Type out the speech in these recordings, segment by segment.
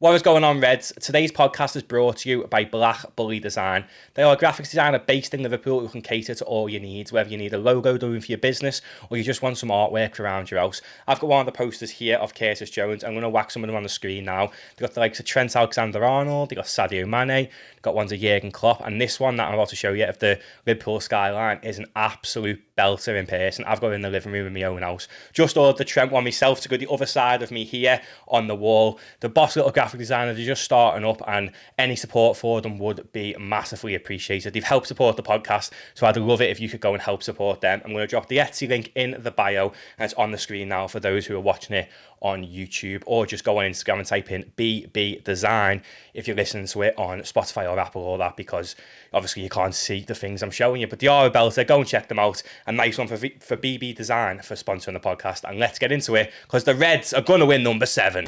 What is going on, Reds? Today's podcast is brought to you by Black Bully Design. They are a graphics designer based in Liverpool who can cater to all your needs, whether you need a logo done for your business or you just want some artwork around your house. I've got one of the posters here of Curtis Jones. I'm going to whack some of them on the screen now. They've got the likes of Trent Alexander-Arnold, they've got Sadio Mane, they've got ones of Jurgen Klopp, and this one that I'm about to show you of the Liverpool skyline is an absolute belter in person. I've got it in the living room in my own house. Just ordered the Trent one myself to go the other side of me here on the wall. The boss little graphic designers are just starting up, and any support for them would be massively appreciated. They've helped support the podcast, so I'd love it if you could go and help support them. I'm going to drop the Etsy link in the bio, and it's on the screen now for those who are watching it on YouTube, or just go on Instagram and type in BB Design if you're listening to it on Spotify or Apple or that, because obviously you can't see the things I'm showing you, but they are a belter. Go and check them out. A nice one for BB Design for sponsoring the podcast. And let's get into it, because the Reds are going to win number 7.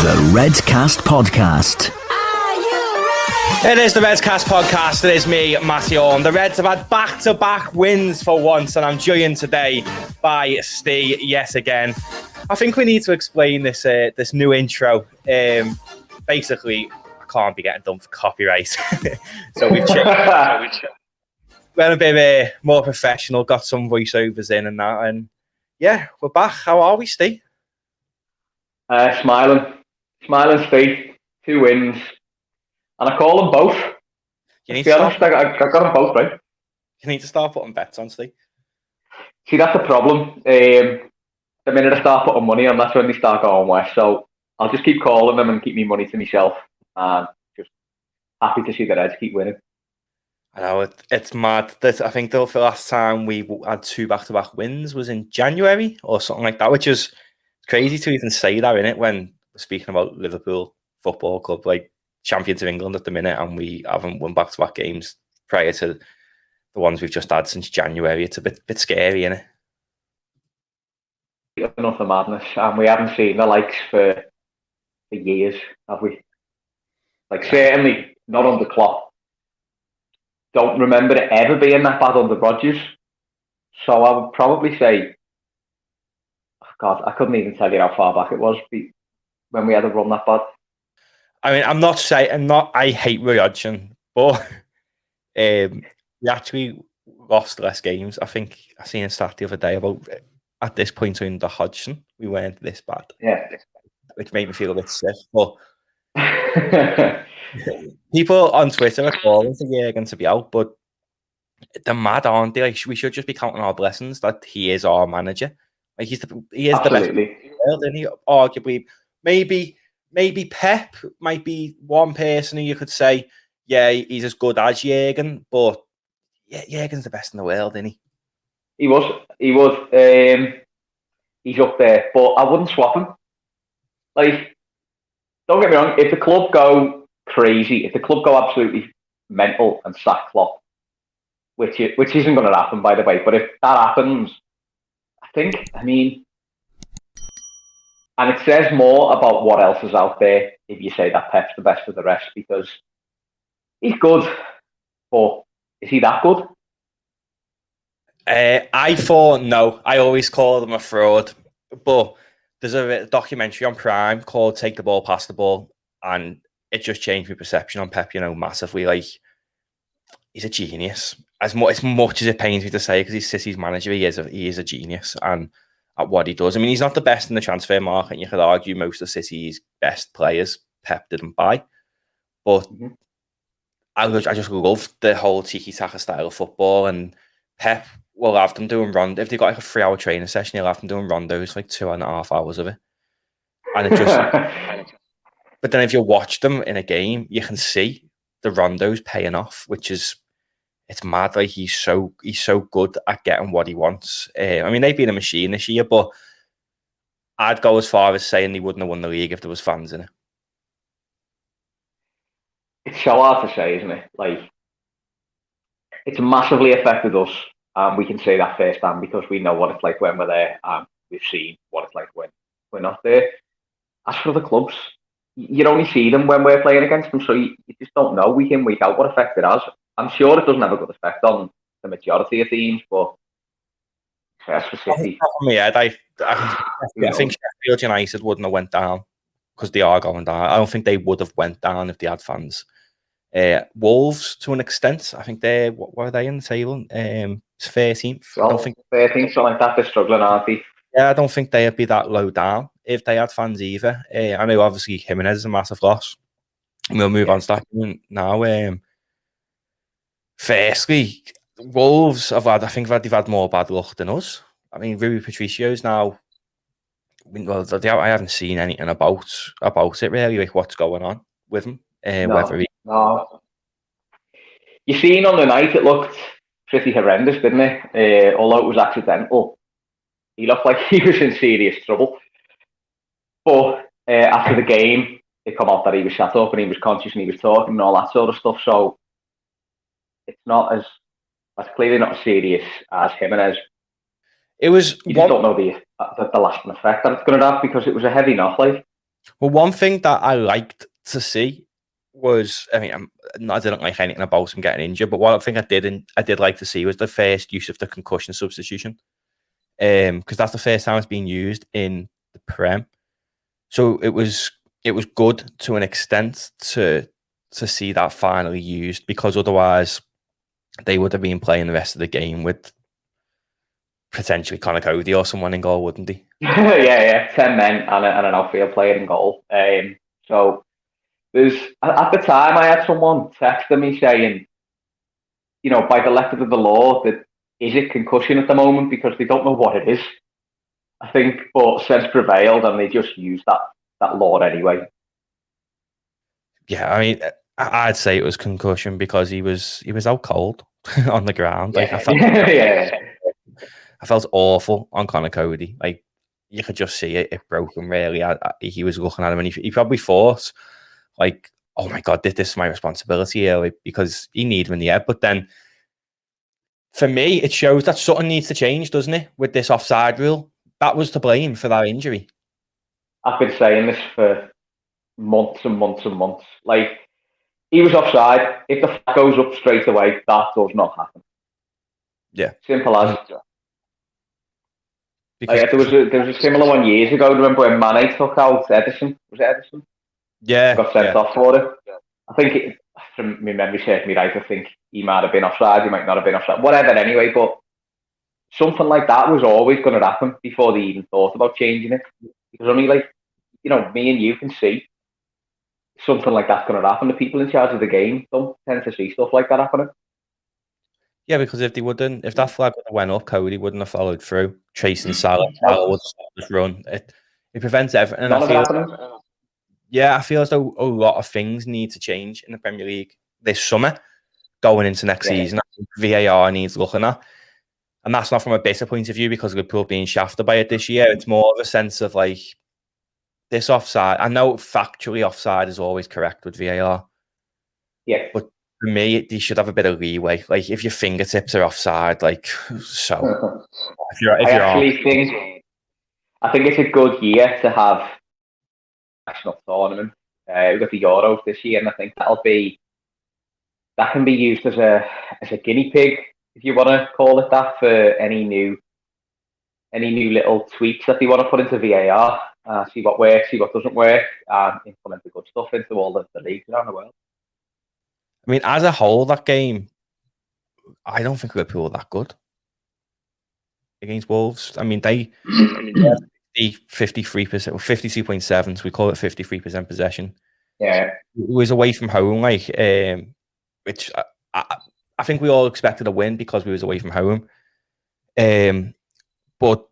The Redcast Podcast. It is the Redcast Podcast. It is me, Matty Ste. The Reds have had back-to-back wins for once, and I'm joined today by Ste yet again. I think we need to explain this this new intro. Basically, I can't be getting done for copyright, so we've changed. We're a bit more professional, got some voiceovers in and that, and yeah, we're back. How are we, Ste? Smiling, Ste. 2 wins. And I call them both. You need to be honest, I got them both right. You need to start putting bets on, Ste. See, that's the problem. The minute I start putting money on, that's when they start going west. So I'll just keep calling them and keep me money to myself. And just happy to see the Reds keep winning. I know, it's mad. I think the last time we had 2 back-to-back wins was in January or something like that, which is crazy to even say that, innit, when we're speaking about Liverpool Football Club, like champions of England at the minute, and we haven't won back-to-back games prior to the ones we've just had since January. It's a bit scary, isn't it? Enough of madness, and we haven't seen the likes for years, have we? Like, certainly not under Klopp. Don't remember it ever being that bad under Rodgers. So I would probably say, oh God, I couldn't even tell you how far back it was when we had a run that bad. I mean, I hate Roy Hodgson, but we actually lost less games. I think I seen a stat the other day about at this point under Hodgson, we weren't this bad. Yeah. Which made me feel a bit sick. But people on Twitter are calling for Jurgen to be out, but they're mad, aren't they? Like, we should just be counting our blessings that he is our manager. Like, he is the best in the world, isn't he? Arguably, maybe Pep might be one person who you could say, yeah, he's as good as Jurgen, but yeah, Jurgen's the best in the world, isn't he? He was. He's up there, but I wouldn't swap him. Like, don't get me wrong, if the club go crazy, if the club go absolutely mental and sack Klopp, which isn't going to happen, by the way, but if that happens, and it says more about what else is out there if you say that Pep's the best of the rest, because he's good, but is he that good? I thought no. I always call them a fraud, but there's a documentary on Prime called "Take the Ball, Pass the Ball," and it just changed my perception on Pep, massively. Like, he's a genius. As much as it pains me to say, because he's City's manager, he is a genius and at what he does. I mean, he's not the best in the transfer market, and you could argue most of City's best players Pep didn't buy, but I just love the whole tiki-taka style of football, and Pep will have them doing rondos. If they've got like a 3-hour training session, he'll have them doing rondos for like 2.5 hours of it. And it just but then if you watch them in a game, you can see the rondos paying off, it's mad. Like, he's so good at getting what he wants. I mean, they've been a machine this year, but I'd go as far as saying they wouldn't have won the league if there was fans in it. It's so hard to say, isn't it? Like, it's massively affected us. We can say that firsthand because we know what it's like when we're there, and we've seen what it's like when we're not there. As for the clubs, you only see them when we're playing against them, so you just don't know week in, week out what effect it has. I'm sure it doesn't have a good effect on the majority of teams, but That's for City. Yeah, I think Sheffield United wouldn't have went down because they are going down. I don't think they would have went down if they had fans. Wolves, to an extent, I think they're what are they in the table? 13th. I don't think 13th, something like that. They're struggling, aren't they? Yeah, I don't think they'd be that low down if they had fans either. I know obviously Jimenez is a massive loss. We'll move on to that now. Firstly, Wolves I think they've had more bad luck than us. I mean, Rui Patricio's now. Well, I haven't seen anything about it really, like what's going on with him. No. You seen on the night, it looked pretty horrendous, didn't it? Although it was accidental, he looked like he was in serious trouble. But after the game, it come out that he was sat up and he was conscious and he was talking and all that sort of stuff. So it's that's clearly not as serious as Jimenez. It was. You just don't know the lasting effect that it's going to have because it was a heavy knock. Like, well, one thing that I liked to see was, I mean, I didn't like anything about him getting injured, but one thing I did like to see was the first use of the concussion substitution, because that's the first time it's been used in the Prem. So it was good to an extent to see that finally used, because otherwise they would have been playing the rest of the game with potentially Conor Cody or someone in goal, wouldn't they? yeah, 10 men and an outfield player in goal. So there's at the time I had someone texting me saying, you know, by the letter of the law, that is it concussion at the moment because they don't know what it is. I think, but sense prevailed and they just used that law anyway. Yeah, I mean, I'd say it was concussion because he was out cold on the ground. Like I felt awful on Conor Cody. Like, you could just see it broke him really. He was looking at him and he probably thought, like, oh my God, this is my responsibility here, like, because he needed him in the head. But then, for me, it shows that something needs to change, doesn't it, with this offside rule? That was to blame for that injury. I've been saying this for months and months and months. Like, he was offside. If the flag goes up straight away, that does not happen. Yeah. Simple as. Like, there was a similar one years ago. Remember when Mane took out Edison? Was it Edison? Yeah. Got sent off for it. I think, from my memory serves me right, I think he might have been offside, he might not have been offside. Whatever, anyway, but something like that was always going to happen before they even thought about changing it. Because only, like, you know, me and you can see something like that's going to happen. The people in charge of the game don't tend to see stuff like that happening. Yeah, because if that flag would have went up, Cody wouldn't have followed through, chasing Salah. Salah would stop this run. It prevents everything. I feel as though a lot of things need to change in the Premier League this summer, going into next season. I think VAR needs looking at. And that's not from a bitter point of view because Liverpool being shafted by it this year. It's more of a sense of, like, this offside. I know factually offside is always correct with VAR. Yeah. But for me, they should have a bit of leeway. Like, if your fingertips are offside, like, so. I think it's a good year to have a national tournament. We've got the Euros this year, and I think that can be used as a guinea pig, if you want to call it that, for any new little tweaks that they want to put into VAR. See what works, see what doesn't work, and implement the good stuff into all the leagues around the world. I mean, as a whole, that game, I don't think Liverpool were that good against Wolves. I mean, they 53%, 52.7, so we call it 53% possession. Yeah. It was away from home, like, which I think we all expected a win because we was away from home. But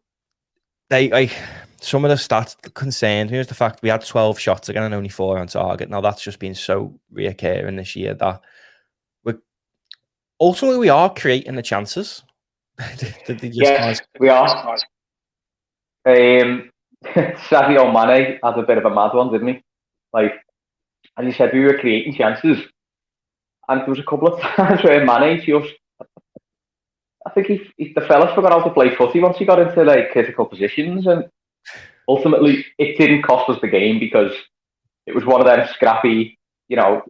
they, like, some of the stats that concerned me was the fact we had 12 shots again and only 4 on target. Now, that's just been so reoccurring this year that ultimately we are creating the chances. Yes, we are. Sadio Mane had a bit of a mad one, didn't he? Like, as you said, we were creating chances. And there was a couple of times where Mane just, I think the fellas forgot how to play footy once he got into, like, critical positions, and ultimately it didn't cost us the game because it was one of them scrappy, you know,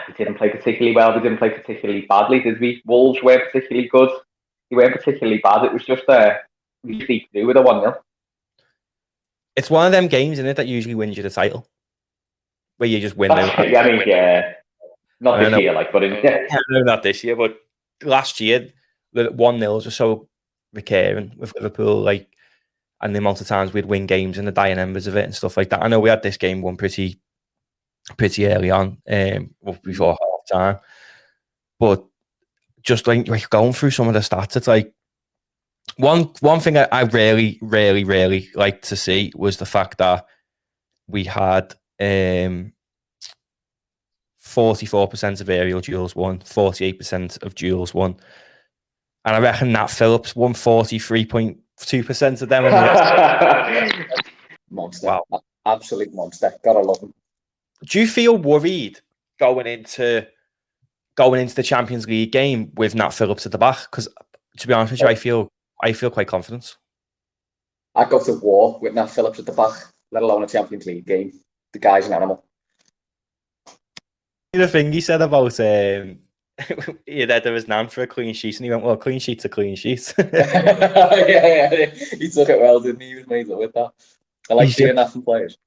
we didn't play particularly well, we didn't play particularly badly, did we? Wolves weren't particularly good, they weren't particularly bad, it was just we sneaked through with a 1-0. It's one of them games, isn't it, that usually wins you the title, where you just win them. I mean, yeah, not this year, like, but no, not this year, but last year the 1-0s were so recurring with Liverpool, like, and the amount of times we'd win games and the dying embers of it and stuff like that. I know we had this game won pretty early on, before half time, but just like going through some of the stats, it's like one thing I really liked to see was the fact that we had 44% of aerial duels won, 48% of duels won, and I reckon Nat Phillips won 43.2% of them. Monster. Wow. Absolute monster. Gotta love him. Do you feel worried going into the Champions League game with Nat Phillips at the back? Because to be honest with you, I feel quite confident. I'd go to war with Nat Phillips at the back, let alone a Champions League game. The guy's an animal. The thing he said about there was an for a clean sheet, and he went, "Well, clean sheet's a clean sheet." yeah, he took it well, didn't he? He was made up with that. I like seeing that from players.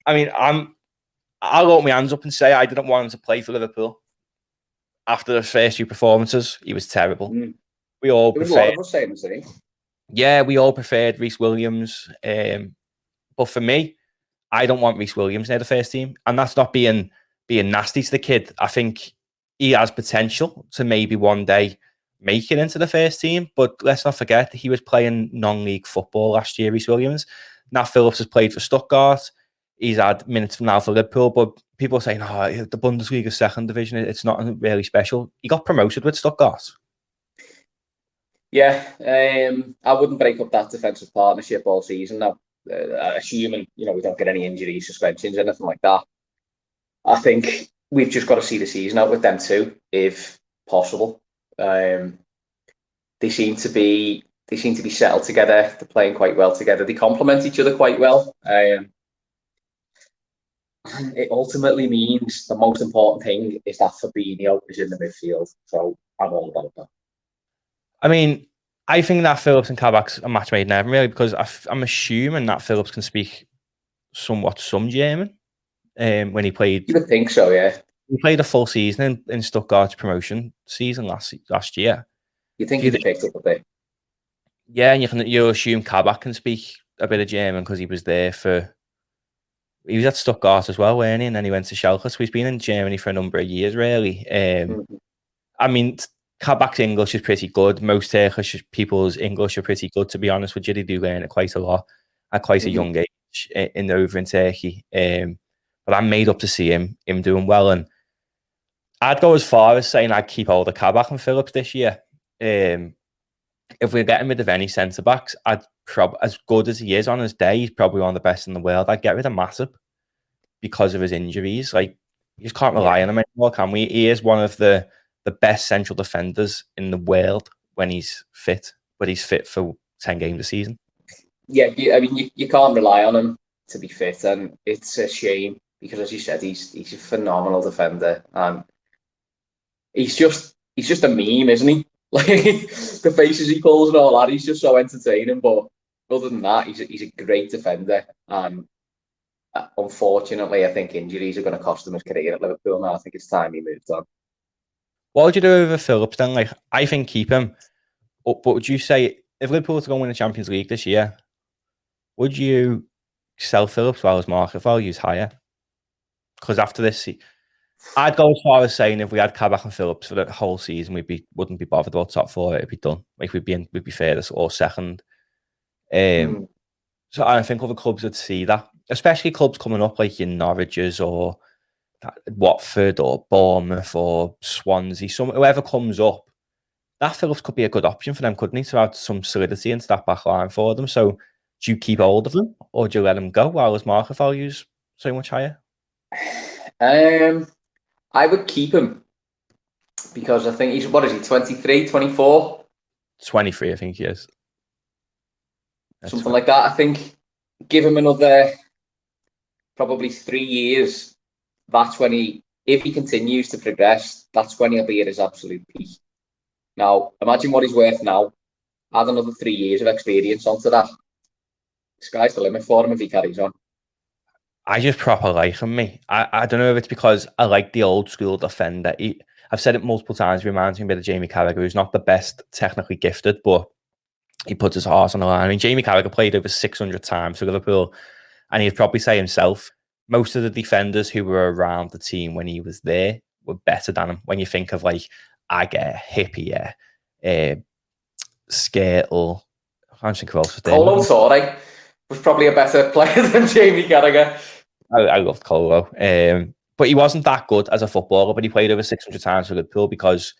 I mean, I'll hold my hands up and say I didn't want him to play for Liverpool. After the first few performances, he was terrible. We all there was a lot of us saying the same. Yeah, we all preferred Reece Williams. But for me, I don't want Reece Williams near the first team. And that's not being nasty to the kid. I think he has potential to maybe one day make it into the first team. But let's not forget that he was playing non-league football last year, Reece Williams. Nat Phillips has played for Stuttgart. He's had minutes now for Liverpool. But people are saying, the Bundesliga second division, it's not really special. He got promoted with Stuttgart. Yeah, I wouldn't break up that defensive partnership all season now, assuming we don't get any injuries, suspensions, anything like that. I think we've just got to see the season out with them too, if possible. They seem to be settled together. They're playing quite well together. They complement each other quite well. It ultimately means the most important thing is that Fabinho is in the midfield. So I'm all about that. I mean, I think that Phillips and Kabak's a match made in heaven, really, because I'm assuming that Phillips can speak some German. When he played, you would think so, yeah. He played a full season in Stuttgart's promotion season last year. You think he'd picked up a bit? Yeah, and you assume Kabak can speak a bit of German because he was there he was at Stuttgart as well, weren't he? And then he went to Schalke, so he's been in Germany for a number of years, really. I mean, Kabak's English is pretty good. Most Turkish people's English are pretty good, to be honest with you. They do learn it quite a lot at quite a young age over in Turkey. But I'm made up to see him doing well. And I'd go as far as saying I'd keep hold of Kabak and Phillips this year. If we're getting rid of any centre-backs, as good as he is on his day, he's probably one of the best in the world. I'd get rid of Matip because of his injuries. Like, you just can't rely on him anymore, can we? He is one of the best central defenders in the world when he's fit, but he's fit for 10 games a season. Yeah, I mean, you can't rely on him to be fit, and it's a shame because, as you said, he's a phenomenal defender, and he's just a meme, isn't he? Like, the faces he pulls and all that, he's just so entertaining. But other than that, he's a great defender, and unfortunately, I think injuries are going to cost him his career at Liverpool now. I think it's time he moved on. What would you do with Phillips then? Like, I think keep him. But would you say if Liverpool were to go win the Champions League this year, would you sell Phillips while his market value is higher? Because after this, I'd go as far as saying if we had Kabak and Phillips for the whole season, wouldn't be bothered about top four. It'd be done. Like, we'd be fairest or second. So I think other clubs would see that, especially clubs coming up like your Norwiches or Watford or Bournemouth or Swansea. Whoever comes up, that Phillips could be a good option for them, couldn't he, to add some solidity into that back line for them. So do you keep hold of him or do you let him go while his market value is so much higher? I would keep him because I think he's, 23, 24? 23, I think he is. Something like that. I think give him another probably 3 years. That's when if he continues to progress, that's when he'll be at his absolute peak. Now, imagine what he's worth now add another 3 years of experience onto that. Sky's the limit for him if he carries on. I just proper like him, me. I don't know if it's because I like the old school defender. I've said it multiple times, he reminds me a bit of Jamie Carragher, who's not the best technically gifted, but he puts his heart on the line. I mean, Jamie Carragher played over 600 times for Liverpool, and he'd probably say himself, most of the defenders who were around the team when he was there were better than him. When you think of like Agger, Hippier, Skirtle, I can't think who else was there. Colo Torre was probably a better player than Jamie Carragher. I loved Colo. But he wasn't that good as a footballer, but he played over 600 times for Liverpool because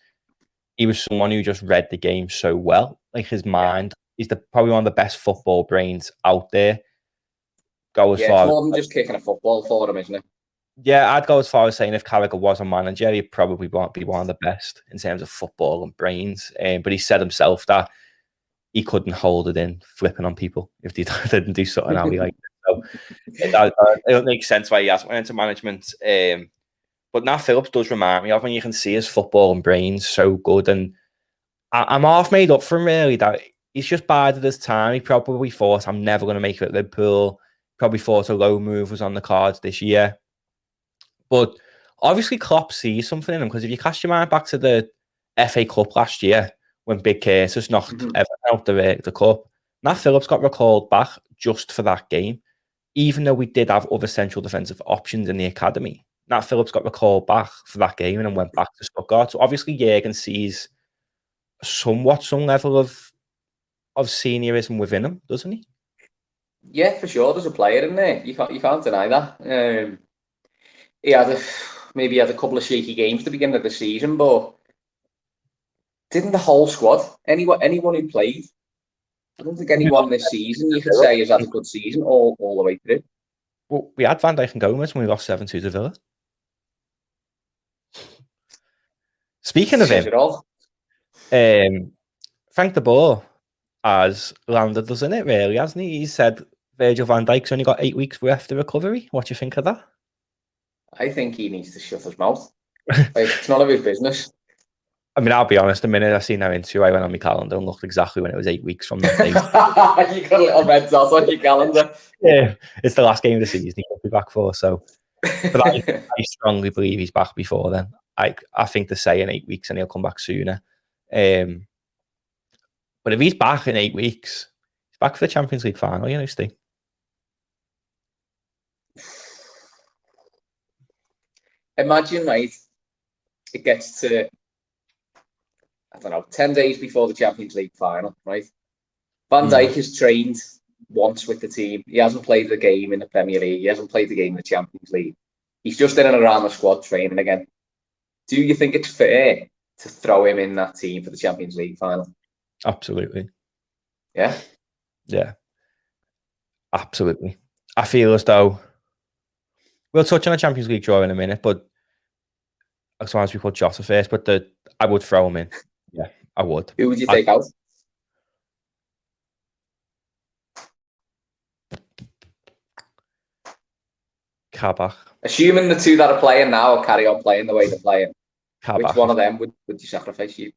he was someone who just read the game so well. Like his mind, he's probably one of the best football brains out there. Go as far it's more than just kicking a football for him, isn't it? Yeah, I'd go as far as saying if Carragher was a manager, he'd probably be one of the best in terms of football and brains. But he said himself that he couldn't hold it in flipping on people if they didn't do something how he liked it. So it don't make sense why he hasn't went into management. But Nat Phillips does remind me of when you can see his football and brains so good. And I'm half made up for him, really, that he's just bided his time. He probably thought, I'm never going to make it at Liverpool. Probably thought a low move was on the cards this year. But obviously Klopp sees something in him, because if you cast your mind back to the FA Cup last year when Big Curtis knocked Everton out the cup, Nat Phillips got recalled back just for that game, even though we did have other central defensive options in the academy. Nat Phillips got recalled back for that game and then went back to Stuttgart. So obviously Jurgen sees some level of seniorism within him, doesn't he? Yeah, for sure. There's a player in there. You can't deny that. He had maybe had a couple of shaky games at the beginning of the season, but didn't the whole squad, anyone who played, I don't think anyone this season you could say has had a good season all the way through. Well, we had Van Dijk and Gomez when we lost 7-2 to Villa. Speaking of him, Frank de Boer has landed us in it, really, hasn't he? He said Virgil van Dijk's only got 8 weeks worth of recovery. What do you think of that? I think he needs to shut his mouth. It's none of his business. I mean, I'll be honest, the minute I seen that interview, I went on my calendar and looked exactly when it was 8 weeks from that day. You got a little red dot on your calendar. Yeah, it's the last game of the season he could be back for. So, but I strongly believe he's back before then. I think they're saying 8 weeks and he'll come back sooner. But if he's back in 8 weeks, he's back for the Champions League final, you know, Ste. Imagine, right, it gets to, I don't know, 10 days before the Champions League final, right? Van Dijk has trained once with the team. He hasn't played the game in the Premier League. He hasn't played the game in the Champions League. He's just in and around the squad training again. Do you think it's fair to throw him in that team for the Champions League final? Absolutely. Yeah? Yeah. Absolutely. I feel as though we'll touch on a Champions League draw in a minute, but as long as we put Jota first, but I would throw him in. Yeah, I would. Who would you take out? Kabak. Assuming the two that are playing now will carry on playing the way they're playing, Kabak. which one of them would you sacrifice? You,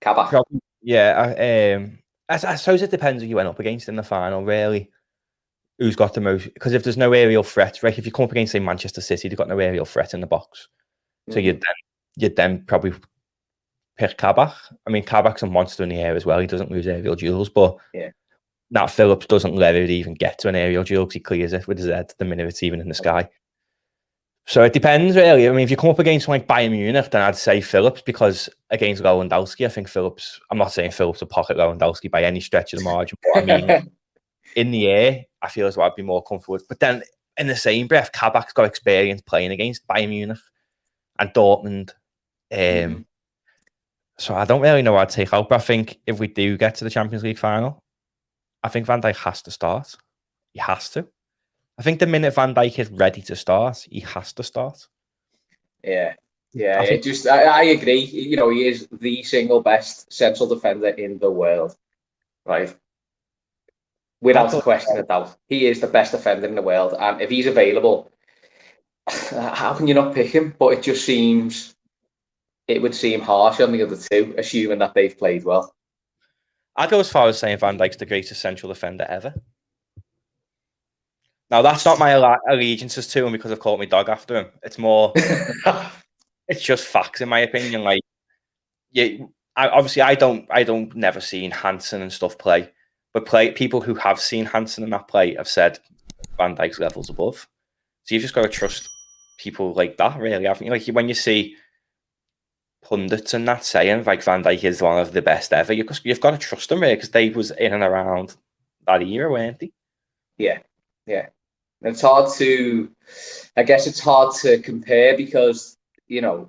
Kabak. Probably, yeah. I suppose it depends who you went up against in the final, really. Who's got the most? Because if there's no aerial threat, right? If you come up against, say, Manchester City, they've got no aerial threat in the box. So you'd then probably pick Kabak. I mean, Kabak's a monster in the air as well. He doesn't lose aerial duels, but Nat Phillips doesn't let it even get to an aerial duel because he clears it with his head the minute it's even in the sky. So it depends, really. I mean, if you come up against like Bayern Munich, then I'd say Phillips, because against Lewandowski, I think Phillips, I'm not saying Phillips will pocket Lewandowski by any stretch of the margin, but I mean, in the air, I feel as though I'd be more comfortable with. But then in the same breath, Kabak's got experience playing against Bayern Munich and Dortmund. So I don't really know what I'd take out, but I think if we do get to the Champions League final, I think Van Dijk has to start. He has to. I think the minute Van Dijk is ready to start, he has to start. Yeah. I agree. You know, he is the single best central defender in the world, right? Without a question of doubt. He is the best defender in the world. And if he's available, how can you not pick him? But it would seem harsh on the other two, assuming that they've played well. I'd go as far as saying Van Dijk's the greatest central defender ever. Now, that's not my allegiances to him because I've called my dog after him. It's more, it's just facts in my opinion. Like, I don't never seen Hansen and stuff play, but people who have seen Hansen and that play have said Van Dijk's levels above. So you've just got to trust people like that, really, haven't you? Like when you see pundits and that saying like Van Dijk is one of the best ever, you've got to trust them, really, because they was in and around that era, weren't they? Yeah. It's hard to, I guess it's hard to compare because, you know,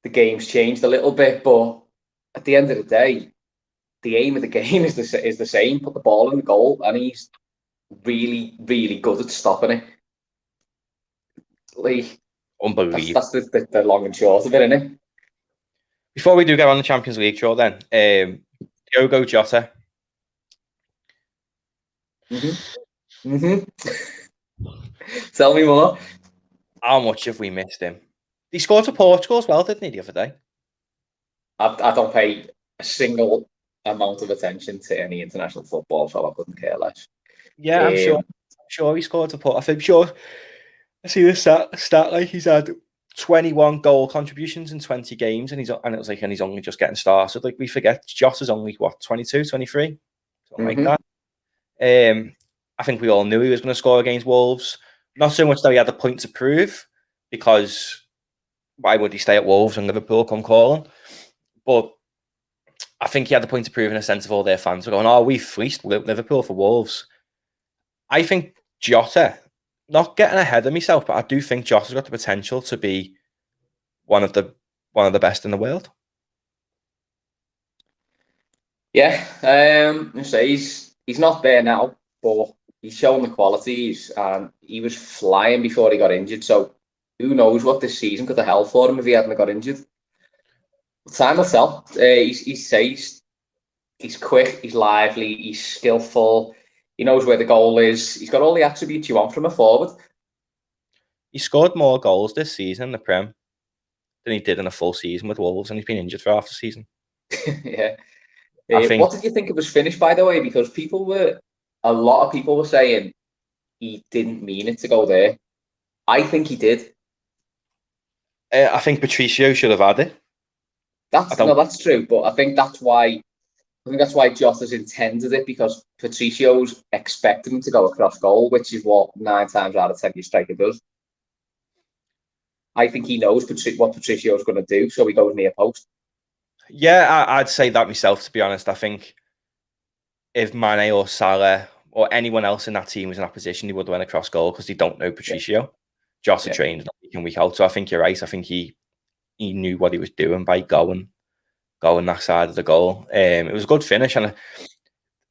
the game's changed a little bit, but at the end of the day, the aim of the game is the same. Put the ball in the goal, and he's really, really good at stopping it. Like, Unbelievable. That's the long and short of it, isn't it? Before we do get on the Champions League draw, then, Diogo Jota. Tell me more. How much have we missed him? He scored for Portugal as well, didn't he, the other day? I don't pay a single amount of attention to any international football, so I couldn't care less. Yeah, I'm sure he scored for Portugal. I'm sure. I see the stat like he's had 21 goal contributions in 20 games, and he's only just getting started. Like, we forget Jota's only what, 22, 23, something like that. I think we all knew he was going to score against Wolves. Not so much that he had the point to prove, because why would he stay at Wolves when Liverpool come calling? But I think he had the point to prove in a sense of all their fans were going, "Oh, we fleeced Liverpool for Wolves." I think Jota, not getting ahead of myself, but I do think Jota's got the potential to be one of the best in the world. Yeah, he's not there now, but he's shown the qualities, and he was flying before he got injured. So who knows what this season could have held for him if he hadn't got injured. Time will tell. He's quick, he's lively, he's skillful. He knows where the goal is. He's got all the attributes you want from a forward. He scored more goals this season in the Prem than he did in a full season with Wolves, and he's been injured for half the season. Yeah. What did you think of his finish, by the way? Because a lot of people were saying he didn't mean it to go there. I think he did. I think Patricio should have had it. That's true, but I think that's why Jota's intended it, because Patricio's expecting him to go across goal, which is what 9 times out of 10 your striker does. I think he knows what Patricio's going to do, so he goes near post. Yeah, I'd say that myself, to be honest. I think if Mane or Salah or anyone else in that team was in that position, he would have went across goal, because they don't know Patricio. Yeah. Jota trained week in, week out, so I think you're right. I think he knew what he was doing by going that side of the goal. It was a good finish, and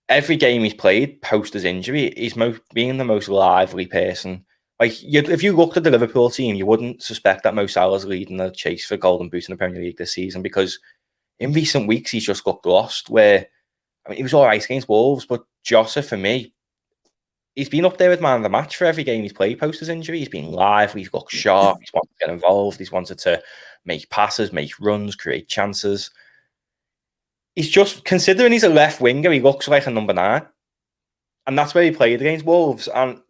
every game he's played post his injury, he's being the most lively person. Like, if you looked at the Liverpool team, you wouldn't suspect that Mo Salah's leading the chase for Golden Boot in the Premier League this season, because in recent weeks he's just looked lost. Where, I mean, he was all right against Wolves, but Jota, for me, he's been up there with man of the match for every game he's played post his injury. He's been lively, he's looked sharp, he's wanted to get involved, he's wanted to make passes, make runs, create chances. He's just, considering he's a left winger, he looks like a number 9. And that's where he played against Wolves. And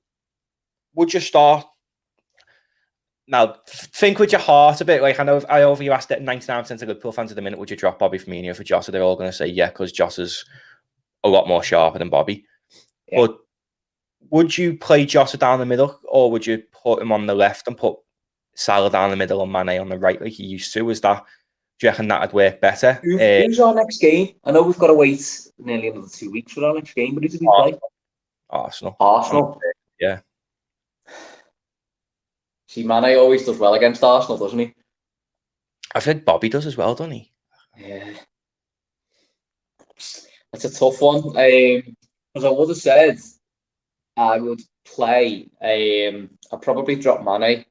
would you start... Now, think with your heart a bit. Like, I know you asked 99% of Liverpool fans at the minute, would you drop Bobby Firmino for Jota? They're all going to say yeah, because Jota's a lot more sharper than Bobby. Yeah. But would you play Jota down the middle, or would you put him on the left and put Salah down the middle and Mane on the right like he used to? Do you reckon that'd work better? Who's our next game? I know we've got to wait nearly another 2 weeks for our next game, but who did we play? Arsenal. Yeah. See, Mane always does well against Arsenal, doesn't he? I've heard Bobby does as well, doesn't he? Yeah. That's a tough one. As I would have said, I would play. I'd probably drop Mane.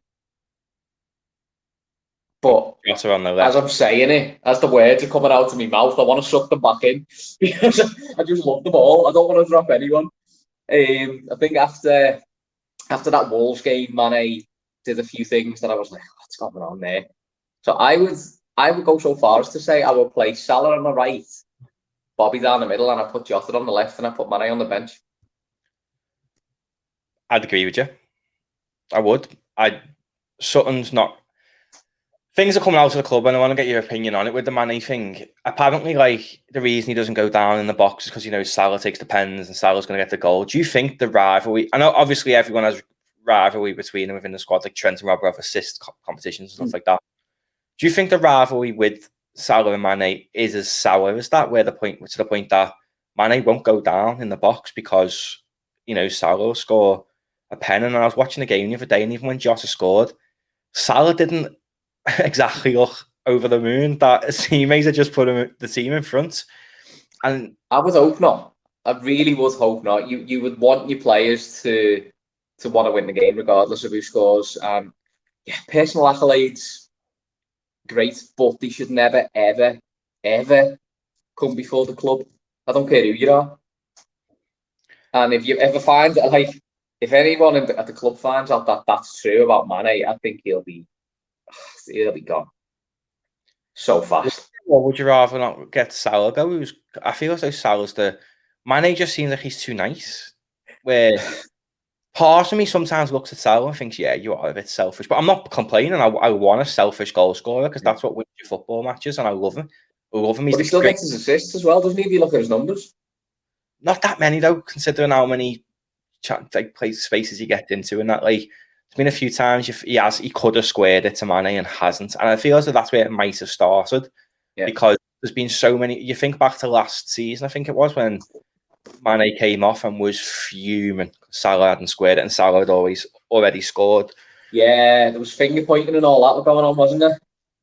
But on the left. As I'm saying it, as the words are coming out of my mouth, I want to suck them back in, because I just love them all. I don't want to drop anyone. I think after that Wolves game, Mane did a few things that I was like, what's going on there? So I would go so far as to say I would play Salah on the right Bobby down the middle, and I put Jota on the left, and I put Mane on the bench. I'd agree with you. I would. Sutton's not. Things are coming out of the club, and I want to get your opinion on it with the Mane thing. Apparently, like, the reason he doesn't go down in the box is because, Salah takes the pens and Salah's going to get the goal. Do you think the rivalry... I know, obviously, everyone has rivalry between them within the squad, like Trent and Rob have assist competitions and stuff like that. Do you think the rivalry with Salah and Mane is as sour as that, to the point that Mane won't go down in the box because, Salah will score a pen? And I was watching the game the other day, and even when Jota scored, Salah didn't exactly look over the moon that his teammates had just put the team in front. And I would hope not. I really would hope not. You would want your players to want to win the game regardless of who scores. Personal accolades, great, but they should never, ever, ever come before the club. I don't care who you are. And if you ever find that, like, if anyone at the club finds out that that's true about Mane, I think he'll be gone so fast. Or would you rather not get Salah go? I feel as though Salah's Mane just seems like he's too nice. Where part of me sometimes looks at Salah and thinks, yeah, you are a bit selfish. But I'm not complaining. I want a selfish goal scorer because that's what wins your football matches, and I love him. But he still gets his assists as well, doesn't he? If you look at his numbers. Not that many though, considering how many spaces he gets into, and that, like, there's been a few times he could have squared it to Mane and hasn't, and I feel as though that's where it might have started, because there's been so many. You think back to last season, I think it was, when Mane came off and was fuming. Salah hadn't squared it, and Salah had already scored. Yeah, there was finger pointing and all that going on, wasn't there?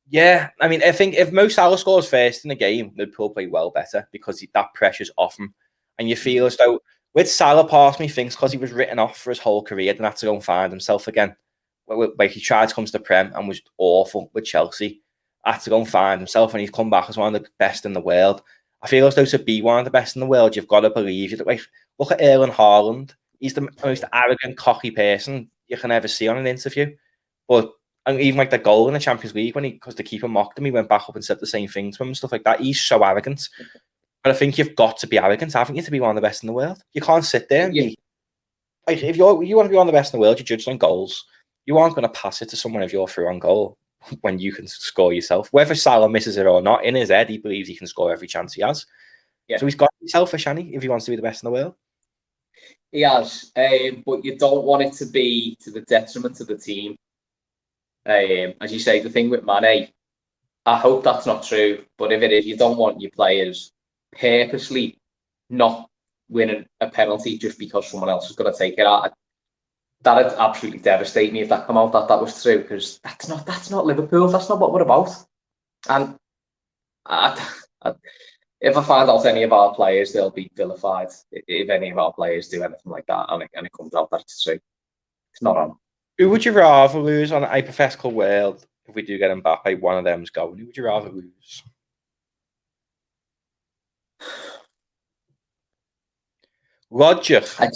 Yeah, I mean, I think if Mo Salah scores first in the game, Liverpool play well better because that pressure's off him, and you feel as though. With Salah, part of me thinks because he was written off for his whole career, then had to go and find himself again. Like, he tried to come to the Prem and was awful with Chelsea. Had to go and find himself, and he's come back as one of the best in the world. I feel as though to be one of the best in the world, you've got to believe it. Like, look at Erling Haaland. He's the most arrogant, cocky person you can ever see on an interview. But even like the goal in the Champions League, because the keeper mocked him, he went back up and said the same thing to him and stuff like that. He's so arrogant. But I think you've got to be arrogant, haven't you, to be one of the best in the world? You can't sit there and be... Like, if you want to be one of the best in the world, you're judged on goals. You aren't going to pass it to someone if you're through on goal when you can score yourself. Whether Salah misses it or not, in his head, he believes he can score every chance he has. Yeah. So he's got to be selfish, hasn't he, if he wants to be the best in the world? He has, but you don't want it to be to the detriment of the team. As you say, the thing with Mane, I hope that's not true, but if it is, you don't want your players purposely not winning a penalty just because someone else is going to take it out. That'd absolutely devastate me if that come out that was true, because that's not Liverpool. That's not what we're about. And if I find out any of our players, they'll be vilified. If any of our players do anything like that, and it comes out that it's true, it's not on. Who would you rather lose on a hypothetical world if we do get Mbappe? One of them's going. Who would you rather lose? Logic. Do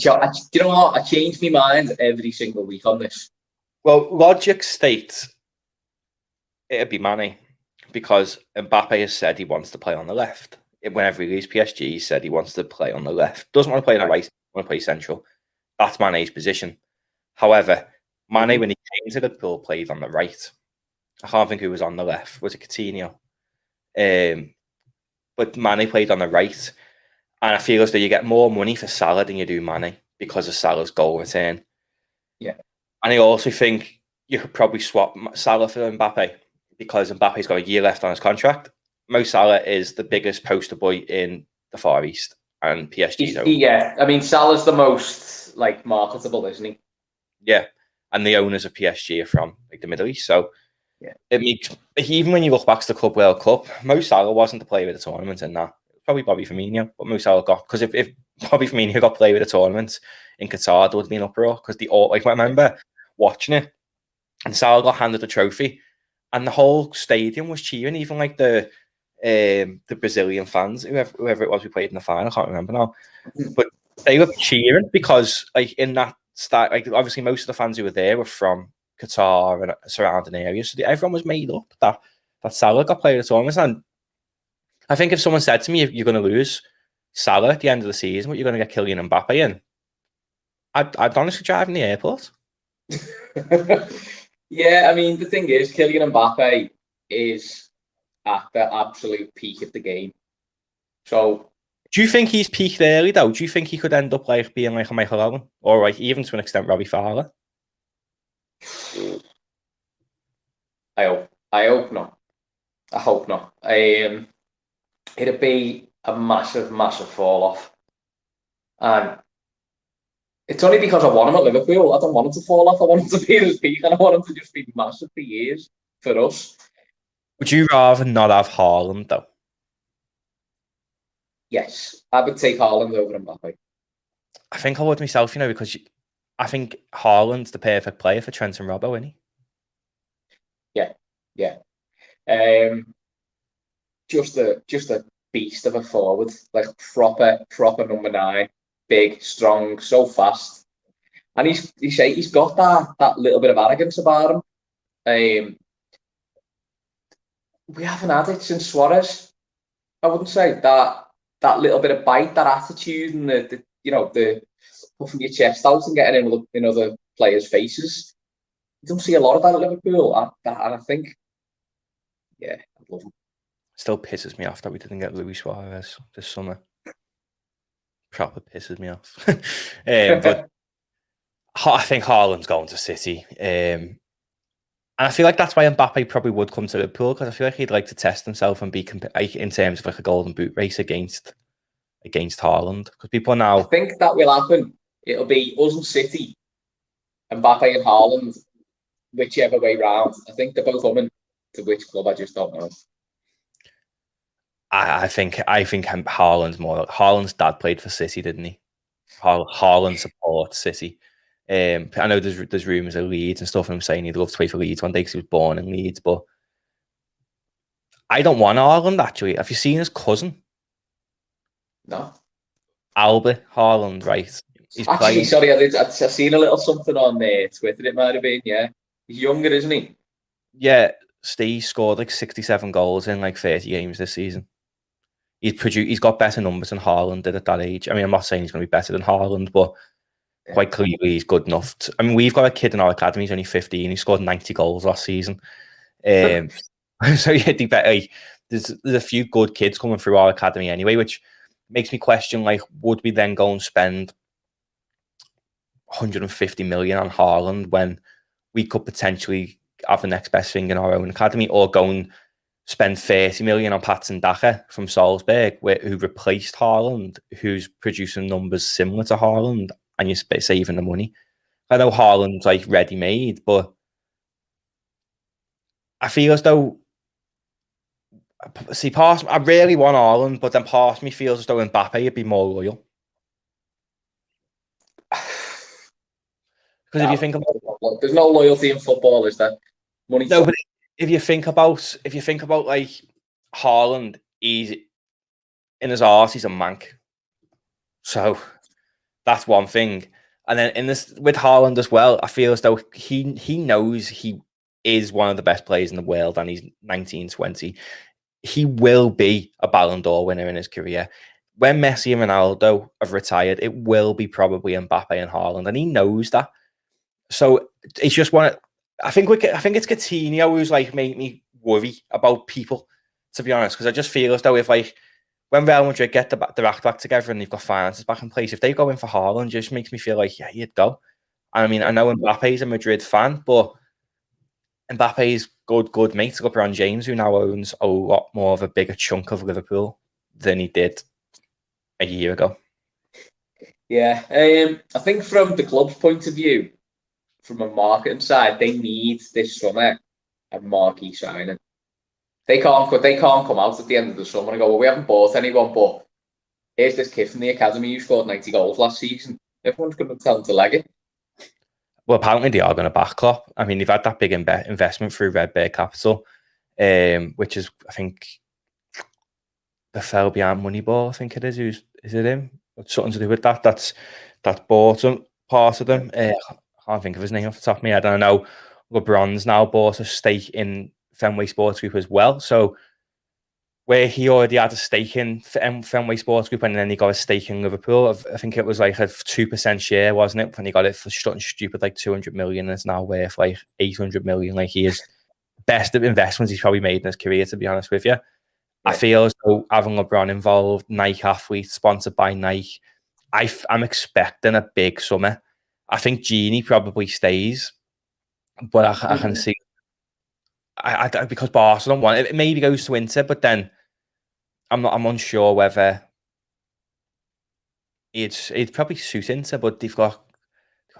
you know what? I change my mind every single week on this. Well, logic states it'd be Mane, because Mbappe has said he wants to play on the left. Whenever he leaves PSG, he said he wants to play on the left. Doesn't want to play on the right, want to play central. That's Mane's position. However, Mane, when he came to Liverpool, played on the right. I can't think who was on the left. Was it Coutinho? But Mane played on the right. And I feel as though you get more money for Salah than you do Mane because of Salah's goal return. Yeah. And I also think you could probably swap Salah for Mbappe because Mbappe's got a year left on his contract. Mo Salah is the biggest poster boy in the Far East, and PSG. Yeah, I mean, Salah's the most marketable, isn't he? Yeah, and the owners of PSG are from the Middle East, so yeah, it makes, even when you look back to the Club World Cup, Mo Salah wasn't the player of the tournament in that. Probably Bobby Firmino, but Mo Salah got, because if Bobby Firmino got player of the tournament in Qatar, there would have been uproar, because I remember watching it, and Salah got handed the trophy, and the whole stadium was cheering, even the Brazilian fans, whoever it was we played in the final, I can't remember now, but they were cheering because in that start, obviously most of the fans who were there were from Qatar and surrounding areas, so everyone was made up that Salah got player of the tournament. And I think if someone said to me, you're going to lose Salah at the end of the season, but you're going to get Kylian Mbappe in, I'd honestly drive in the airport. Yeah, I mean, the thing is, Kylian Mbappe is at the absolute peak of the game. So, do you think he's peaked early though? Do you think he could end up like being like a Michael Owen, or like even to an extent Robbie Fowler? I hope not. I hope not. It'd be a massive, massive fall off, and it's only because I want him at Liverpool. I don't want him to fall off. I want him to be at his peak, and I want him to just be massive for years for us. Would you rather not have Haaland though? Yes, I would take Haaland over Mbappe. I think I would myself, because I think Haaland's the perfect player for Trent and Robbo, isn't he? Yeah. Just a beast of a forward, like proper number 9, big, strong, so fast, and he's got that little bit of arrogance about him. We haven't had it since Suarez. I wouldn't say that little bit of bite, that attitude, and the puffing your chest out and getting in other players' faces. You don't see a lot of that at Liverpool, and I think, yeah, I love him. Still pisses me off that we didn't get Luis Suarez this summer. Proper pisses me off. But I think Haaland's going to City. And I feel like that's why Mbappe probably would come to Liverpool, because I feel like he'd like to test himself and be in terms of like a golden boot race against Haaland. Because people are now... I think that will happen. It'll be us and City, Mbappe and Haaland, whichever way round. I think they're both coming. To which club, I just don't know. I think Haaland's more. Haaland's dad played for City, didn't he? Haaland supports City. I know there's rumours of Leeds and stuff, and I'm saying he'd love to play for Leeds one day because he was born in Leeds, but I don't want Haaland, actually. Have you seen his cousin? No. Albert Haaland, right? He's actually playing... sorry, I've seen a little something on Twitter, it might have been, yeah. He's younger, isn't he? Yeah, Ste scored like 67 goals in like 30 games this season. He's got better numbers than Haaland did at that age. I mean, I'm not saying he's going to be better than Haaland, but quite clearly he's good enough. I mean, we've got a kid in our academy, he's only 15, he scored 90 goals last season. So yeah, there's a few good kids coming through our academy anyway, which makes me question, like, would we then go and spend 150 million on Haaland when we could potentially have the next best thing in our own academy, or go and spend 30 million on Patson Daka from Salzburg, who replaced Haaland, who's producing numbers similar to Haaland, and you're saving the money. I know Haaland's like ready-made, but I feel as though, I really want Haaland, but then part of me feels as though Mbappe would be more loyal. Because if you think about, there's no loyalty in football, is there? Money. No, but if you think about like Haaland, he's in his arse, he's a mank. So that's one thing. And then with Haaland as well, I feel as though he knows he is one of the best players in the world, and he's 19, 20. He will be a Ballon d'Or winner in his career. When Messi and Ronaldo have retired, it will be probably Mbappe and Haaland, and he knows that. So it's just I think it's Coutinho who's like made me worry about people, to be honest, because I just feel as though if like when Real Madrid get their act back together and they've got finances back in place, if they go in for Haaland, it just makes me feel like, yeah, you'd go. I mean, I know Mbappe's a Madrid fan, but Mbappe's good mate to LeBron James, who now owns a lot more of a bigger chunk of Liverpool than he did a year ago. Yeah, I think from the club's point of view, from a marketing side, they need this summer a marquee signing. They can't come out at the end of the summer and go, well, we haven't bought anyone, but here's this kid from the academy who scored 90 goals last season. Everyone's going to tell him to leg it. Well, apparently they are going to back Klopp. I mean, they've had that big investment through Red Bear Capital, which is, I think, the fell behind Moneyball, I think it is. Is it him? It's something to do with that. That's bought part of them. I can't think of his name off the top of my head. I know LeBron's now bought a stake in Fenway Sports Group as well. So where he already had a stake in Fenway Sports Group, and then he got a stake in Liverpool. I think it was like a 2% share, wasn't it? When he got it for something stupid like 200 million, it's now worth like 800 million. Like, he is best of investments he's probably made in his career, to be honest with you. Yeah. I feel as though having LeBron involved, Nike athlete, sponsored by Nike, I'm expecting a big summer. I think Genie probably stays, but I can see. Because Barcelona want it, maybe goes to Inter, but then I'm unsure whether he'd probably suit Inter, but they've got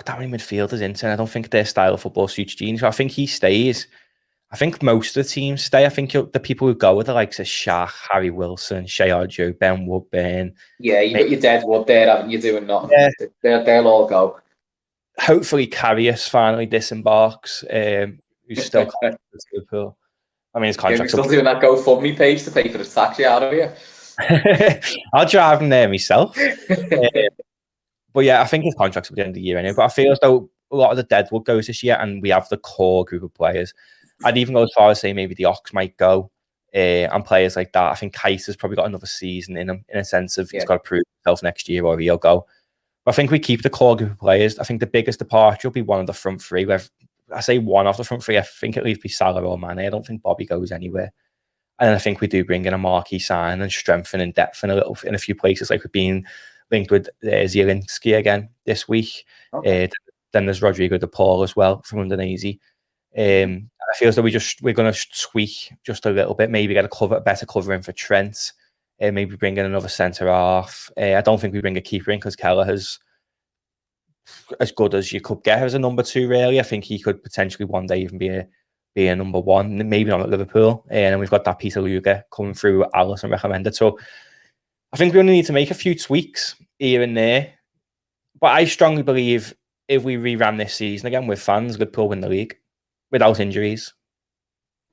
that many midfielders Inter, and I don't think their style of football suits Genie. So I think he stays. I think most of the teams stay. I think the people who go with the likes of Shaq, Harry Wilson, Shea Joe, Ben Woodburn. Yeah, you've got your dead wood there, haven't you, doing nothing? Yeah. They'll all go. Hopefully Karius finally disembarks, who's still contracted to Liverpool. I mean, his contract's still doing that GoFundMe page to pay for the taxi out of here. I'll drive him there myself. But yeah, I think his contract's at the end of the year anyway. But I feel as though a lot of the deadwood goes this year, and we have the core group of players. I'd even go as far as say maybe the Ox might go, and players like that. I think Kaiser's probably got another season in him, in a sense of he's got to prove himself next year or he'll go. But I think we keep the core group of players. I think the biggest departure will be one of the front three. Where I say one of the front three, I think it'll either be Salah or Mane. I don't think Bobby goes anywhere. And I think we do bring in a marquee sign and strengthen in depth in a few places, like we've been linked with Zielinski again this week. Okay. Then there's Rodrigo de Paul as well from Udinese. I feel as though we're going to tweak just a little bit, maybe get a better cover in for Trent, maybe bring in another centre half. I don't think we bring a keeper in because Keller has as good as you could get as a number 2. Really, I think he could potentially one day even be a number 1, maybe not at Liverpool. And we've got that Peter Luger coming through, Alisson recommended. So I think we only need to make a few tweaks here and there. But I strongly believe if we reran this season again with fans, Liverpool win the league without injuries.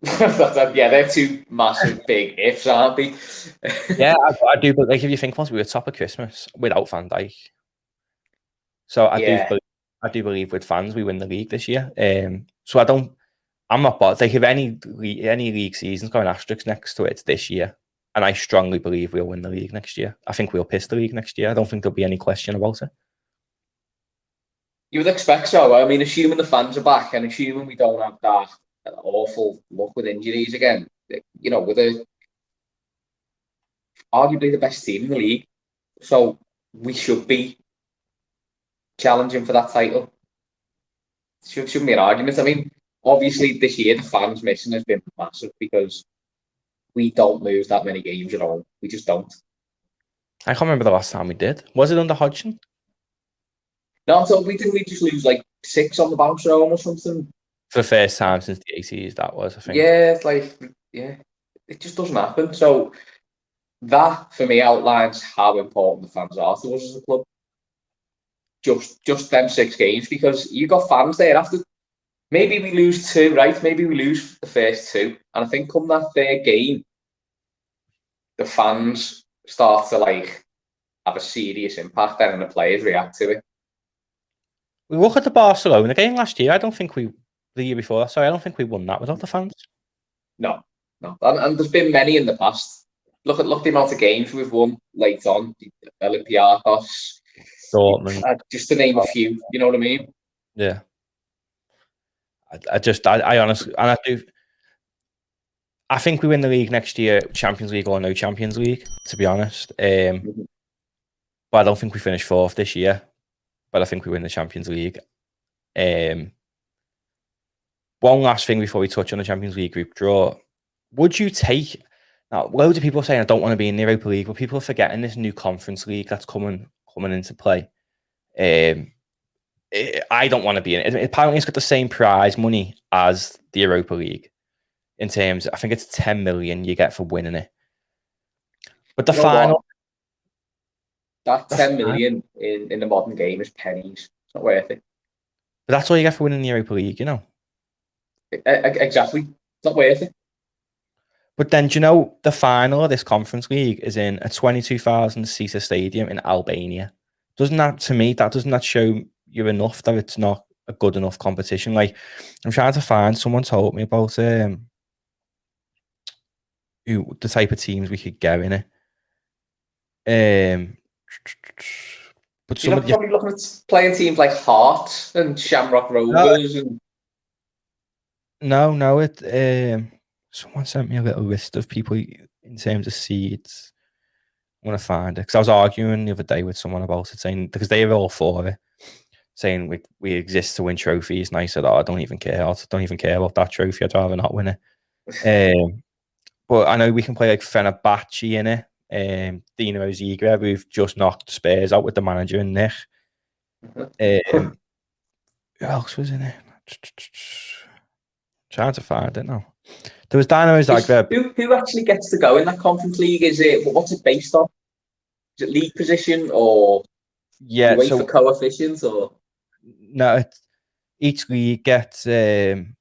Yeah, they're 2 massive big ifs, aren't they? Yeah, I do. But like, if you think once we were top of Christmas without Van Dijk, so I do believe with fans we win the league this year. So I'm not bothered. Like, if any league season's got an asterisk next to it, it's this year, and I strongly believe we'll win the league next year. I think we'll piss the league next year. I don't think there'll be any question about it. You would expect so. I mean, assuming the fans are back and assuming we don't have that awful luck with injuries again, you know, we're arguably the best team in the league. So we should be challenging for that title. Shouldn't be an argument. I mean, obviously this year the fans missing has been massive because we don't lose that many games at all. We just don't. I can't remember the last time we did. Was it under Hodgson? No, so we just lose like 6 on the bounce home or something. For the first time since the 80s, that was, I think. Yeah, it's like, it just doesn't happen. So that, for me, outlines how important the fans are to us as a club. Just them 6 games, because you got fans there after. Maybe we lose 2, right? Maybe we lose the first 2. And I think come that 3rd game, the fans start to like have a serious impact then, and the players react to it. We look at the Barcelona game last year. The year before, sorry, I don't think we won that without the fans. No. And there's been many in the past. Look the amount of games we've won late on. Olympiacos, Dortmund. Just to name a few, you know what I mean? Yeah. I honestly, and I do. I think we win the league next year, Champions League or no Champions League, to be honest. But I don't think we finish 4th this year. But I think we win the Champions League. One last thing before we touch on the Champions League group draw. Would you take... Now, loads of people are saying I don't want to be in the Europa League, but people are forgetting this new Conference League that's coming into play. I don't want to be in it. Apparently, it's got the same prize money as the Europa League. In terms, I think it's 10 million you get for winning it. But the final... That 10 million in the modern game is pennies. It's not worth it. But that's all you get for winning the Europa League, you know? Exactly. It's not worth it. But then, do you know, the final of this Conference League is in a 22,000-seater stadium in Albania. Doesn't that show you enough that it's not a good enough competition? Like, I'm trying to find, someone told me about the type of teams we could get in it. But You're not probably looking at playing teams like Hearts and Shamrock Rovers and. No, someone sent me a little list of people in terms of seeds. I'm gonna find it because I was arguing the other day with someone about it, saying because they were all for it, saying we exist to win trophies, and I said, "Oh, I don't even care. I don't even care about that trophy. I'd rather not win it." But I know we can play like Fenerbahce in it. Dino Zagreb, we've just knocked Spurs out with the manager and Nick. Who else was in it? Trying to find it now. There was Dino Zagreb. Who actually gets to go in that Conference League? Is it what's it based on? Is it league position or UEFA coefficients or? No, each league gets like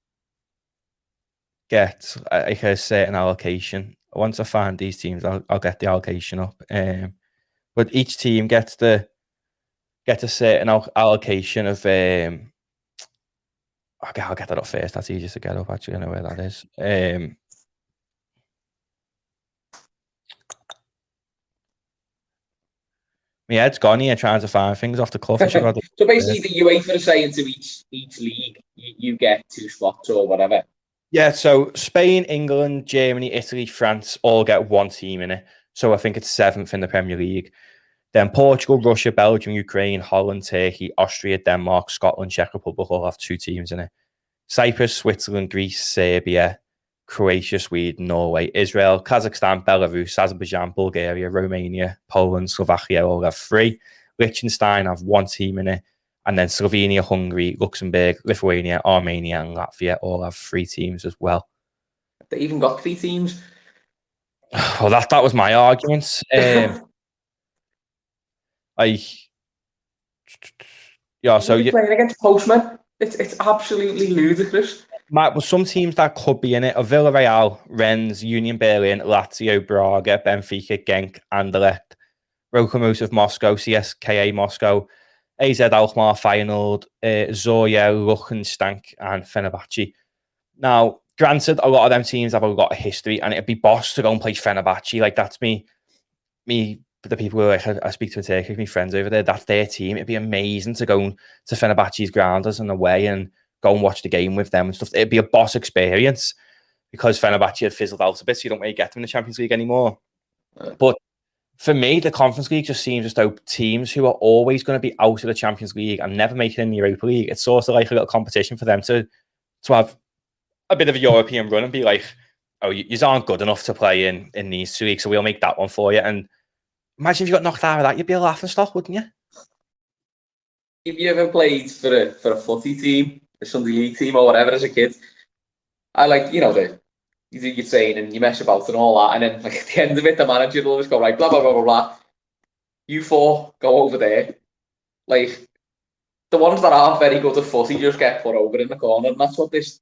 a certain allocation. Once I find these teams, I'll get the allocation up. But each team gets a certain allocation of. Okay, I'll get that up first. That's easier to get up. Actually, I know where that is. My head's gone here trying to find things off the cuff. So basically, the UEFA are saying to each league, you get 2 spots or whatever. Yeah, so Spain, England, Germany, Italy, France all get 1 team in it. So I think it's 7th in the Premier League. Then Portugal, Russia, Belgium, Ukraine, Holland, Turkey, Austria, Denmark, Scotland, Czech Republic all have 2 teams in it. Cyprus, Switzerland, Greece, Serbia, Croatia, Sweden, Norway, Israel, Kazakhstan, Belarus, Azerbaijan, Bulgaria, Romania, Poland, Slovakia all have 3. Liechtenstein have 1 team in it. And then Slovenia, Hungary, Luxembourg, Lithuania, Armenia, and Latvia all have 3 teams as well. They even got 3 teams? Well, that was my argument. So you're playing against Postmen. It's absolutely ludicrous. Matt, well, some teams that could be in it are Villarreal, Rennes, Union Berlin, Lazio, Braga, Benfica, Genk, Anderlecht, Lokomotiv Moscow, CSKA Moscow, AZ Alkmaar, Feyenoord, Zorya, Luchenstank, and Fenerbahce. Now, granted, a lot of them teams have a lot of history, and it'd be boss to go and play Fenerbahce. Like, that's me, the people who I speak to in Turkey, my friends over there, that's their team. It'd be amazing to go to Fenerbahce's grounders and away and go and watch the game with them and stuff. It'd be a boss experience because Fenerbahce had fizzled out a bit, so you don't really get them in the Champions League anymore. But for me, the Conference League just seems as though teams who are always going to be out of the Champions League and never make it in the Europa League, it's sort of like a little competition for them to have a bit of a European run and be like, oh, you aren't good enough to play in these 2 leagues, so we'll make that one for you. And imagine if you got knocked out of that, you'd be a laughing stock, wouldn't you? If you ever played for a footy team, a Sunday league team or whatever as a kid, I like, you do your training and you mess about and all that, and then like at the end of it, the manager will always go, right, blah, blah, blah, blah, blah. You 4 go over there. Like, the ones that aren't very good at footy just get put over in the corner, and that's what this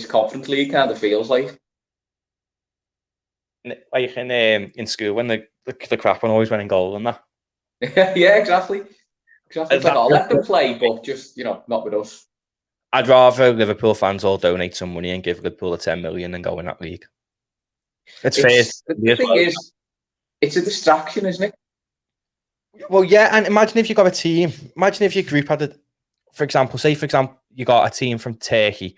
Conference League kind of feels like. Like in school when the crap one always went in goal and that. Yeah, exactly. It's like, I'll let them play, but just, not with us. I'd rather Liverpool fans all donate some money and give Liverpool a 10 million and go in that league. It's fair. The thing is, it's a distraction, isn't it? Well, yeah, and imagine if you got a team. Imagine if your group had, for example, you got a team from Turkey,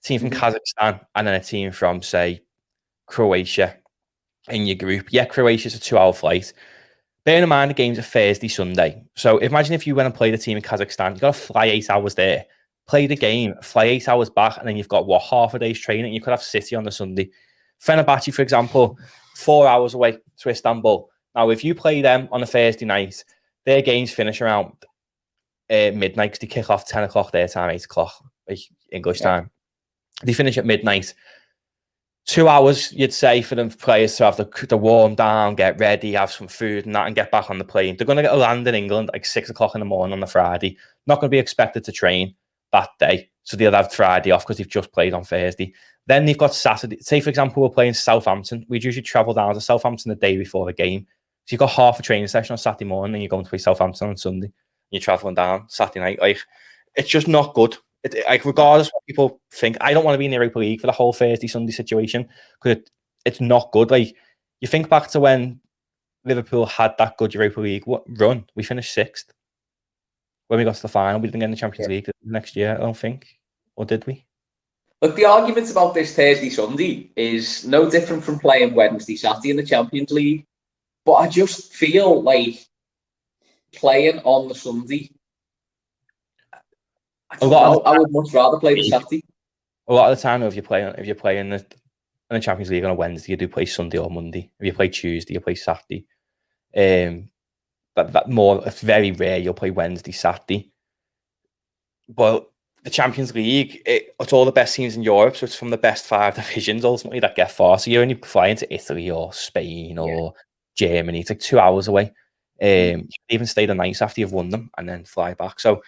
a team from Kazakhstan, and then a team from, say, Croatia in your group. Yeah, Croatia's a 2-hour flight. Bear in mind, the game's a Thursday, Sunday. So imagine if you went and played a team in Kazakhstan, you've got to fly 8 hours there, play the game, fly 8 hours back, and then you've got, half a day's training. You could have City on the Sunday. Fenerbahce, for example, 4 hours away to Istanbul. Now, if you play them on a Thursday night, their games finish around midnight because they kick off 10 o'clock their time, 8 o'clock English time. They finish at midnight. 2 hours, you'd say, for them players to have the warm down, get ready, have some food and that, and get back on the plane. They're going to get a land in England like 6 o'clock in the morning on the Friday. Not going to be expected to train that day. So they'll have Friday off because they've just played on Thursday. Then they've got Saturday. Say, for example, we're playing Southampton. We'd usually travel down to Southampton the day before the game. So you've got half a training session on Saturday morning and you're going to play Southampton on Sunday. You're traveling down Saturday night. Like, it's just not good. Regardless of what people think, I don't want to be in the Europa League for the whole Thursday, Sunday situation because it's not good. Like, you think back to when Liverpool had that good Europa League run. We finished 6th. When we got to the final, we didn't get in the Champions League next year, I don't think. Or did we? Look, the arguments about this Thursday, Sunday is no different from playing Wednesday, Saturday in the Champions League. But I just feel like playing on the Sunday, I would much rather play the Saturday. A lot of the time, if you play in the Champions League on a Wednesday, you do play Sunday or Monday. If you play Tuesday, you play Saturday. It's very rare you'll play Wednesday, Saturday. But the Champions League, it's all the best teams in Europe, so it's from the best 5 divisions ultimately that get far. So you're only flying to Italy or Spain or Germany. It's like 2 hours away. You can even stay the night after you've won them and then fly back. So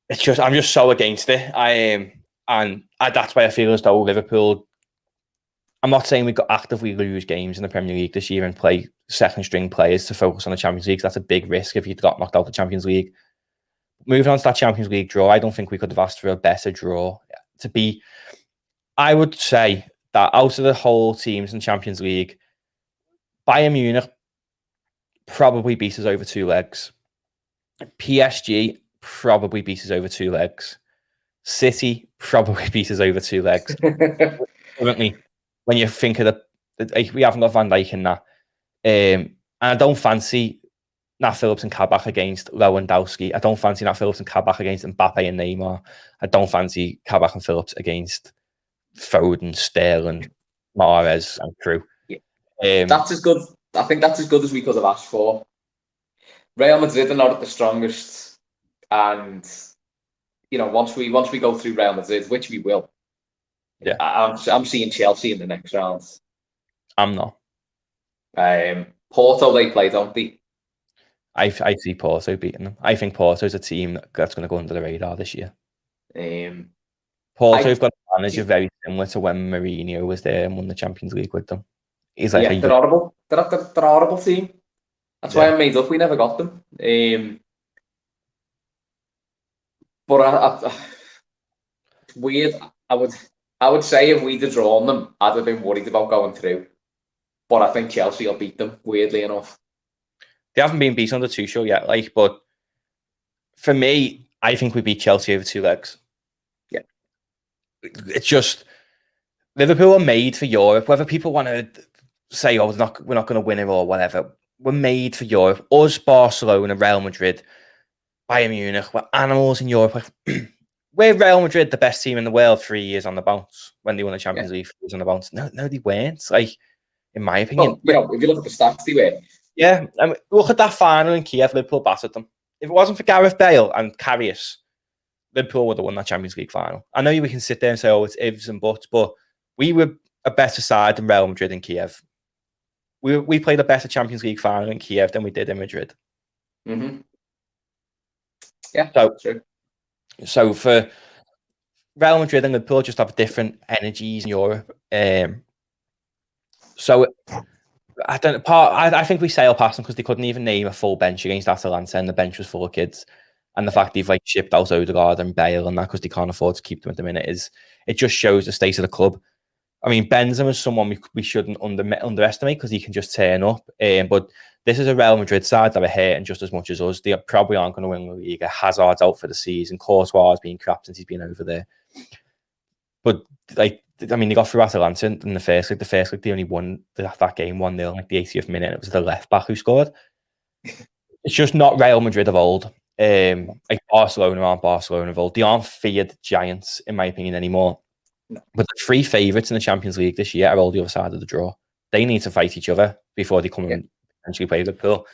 I'm just so against it. That's why I feel as though Liverpool. I'm not saying we got actively lose games in the Premier League this year and play second string players to focus on the Champions League. That's a big risk if you got knocked out the Champions League. Moving on to that Champions League draw, I don't think we could have asked for a better draw to be. I would say that out of the whole teams in Champions League, Bayern Munich probably beat us over 2 legs. PSG probably beat us over 2 legs. City probably beat us over 2 legs. Currently, when you think of we haven't got Van Dijk in that. And I don't fancy Nat Phillips and Kabak against Lewandowski. I don't fancy Nat Phillips and Kabak against Mbappe and Neymar. I don't fancy Kabak and Phillips against Foden, Sterling, Mahrez and crew. That's as good. I think that's as good as we could have asked for. Real Madrid are not at the strongest, and once we go through Real Madrid, which we will, I'm seeing Chelsea in the next round. I'm not. Porto they play, don't they? I see Porto beating them. I think Porto's a team that's going to go under the radar this year. Porto've got a manager very similar to when Mourinho was there and won the Champions League with them. He's like they're horrible. They're horrible team. That's why I made up. We never got them. But it's weird. I would say if we'd have drawn them, I'd have been worried about going through. But I think Chelsea will beat them, weirdly enough. They haven't been beaten under Tuchel yet, but for me, I think we beat Chelsea over 2 legs. Yeah. It's just, Liverpool are made for Europe. Whether people want to say, we're not going to win it or whatever, we're made for Europe. Us, Barcelona, Real Madrid, Bayern Munich, we're animals in Europe. We're Real Madrid, the best team in the world 3 years on the bounce when they won the Champions League 3 years on the bounce. No, they weren't. In my opinion. Well, if you look at the stats, they were. Yeah, look at that final in Kiev. Liverpool battered them. If it wasn't for Gareth Bale and Karius, Liverpool would have won that Champions League final. I know we can sit there and say, it's ifs and buts, but we were a better side than Real Madrid in Kiev. We played a better Champions League final in Kiev than we did in Madrid. Mm-hmm. Yeah, true. So for Real Madrid and Liverpool just have different energies in Europe. So I think we sail past them because they couldn't even name a full bench against Atalanta, and the bench was full of kids. And the fact they've shipped out Odegaard and Bale and that because they can't afford to keep them at the minute it just shows the state of the club. I mean, Benzema is someone we shouldn't underestimate because he can just turn up. But this is a Real Madrid side that are hurting just as much as us. They probably aren't going to win the league. Hazard's out for the season. Courtois has been crap since he's been over there. But they got through Atalanta in the first league. The first league, they only won that game 1-0 the 80th minute. It was the left back who scored. It's just not Real Madrid of old. Barcelona aren't Barcelona of old. They aren't feared giants, in my opinion, anymore. No. But the 3 favourites in the Champions League this year are all the other side of the draw. They need to fight each other before they come and potentially play Liverpool.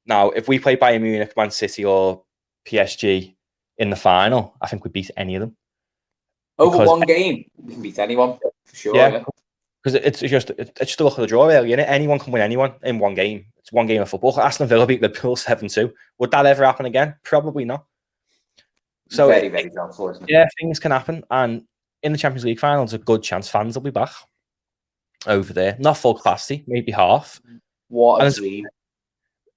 Now, if we play Bayern Munich, Man City, or PSG in the final, I think we beat any of them. Over one game, we can beat anyone for sure. Yeah, because it's just a look at the draw, really. Isn't it? Anyone can win anyone in one game. It's one game of football. Aston Villa beat Liverpool 7-2. Would that ever happen again? Probably not. So very, very doubtful, isn't it? Yeah, things can happen, and in the Champions League final, there's a good chance fans will be back over there. Not full capacity, maybe half. What a dream!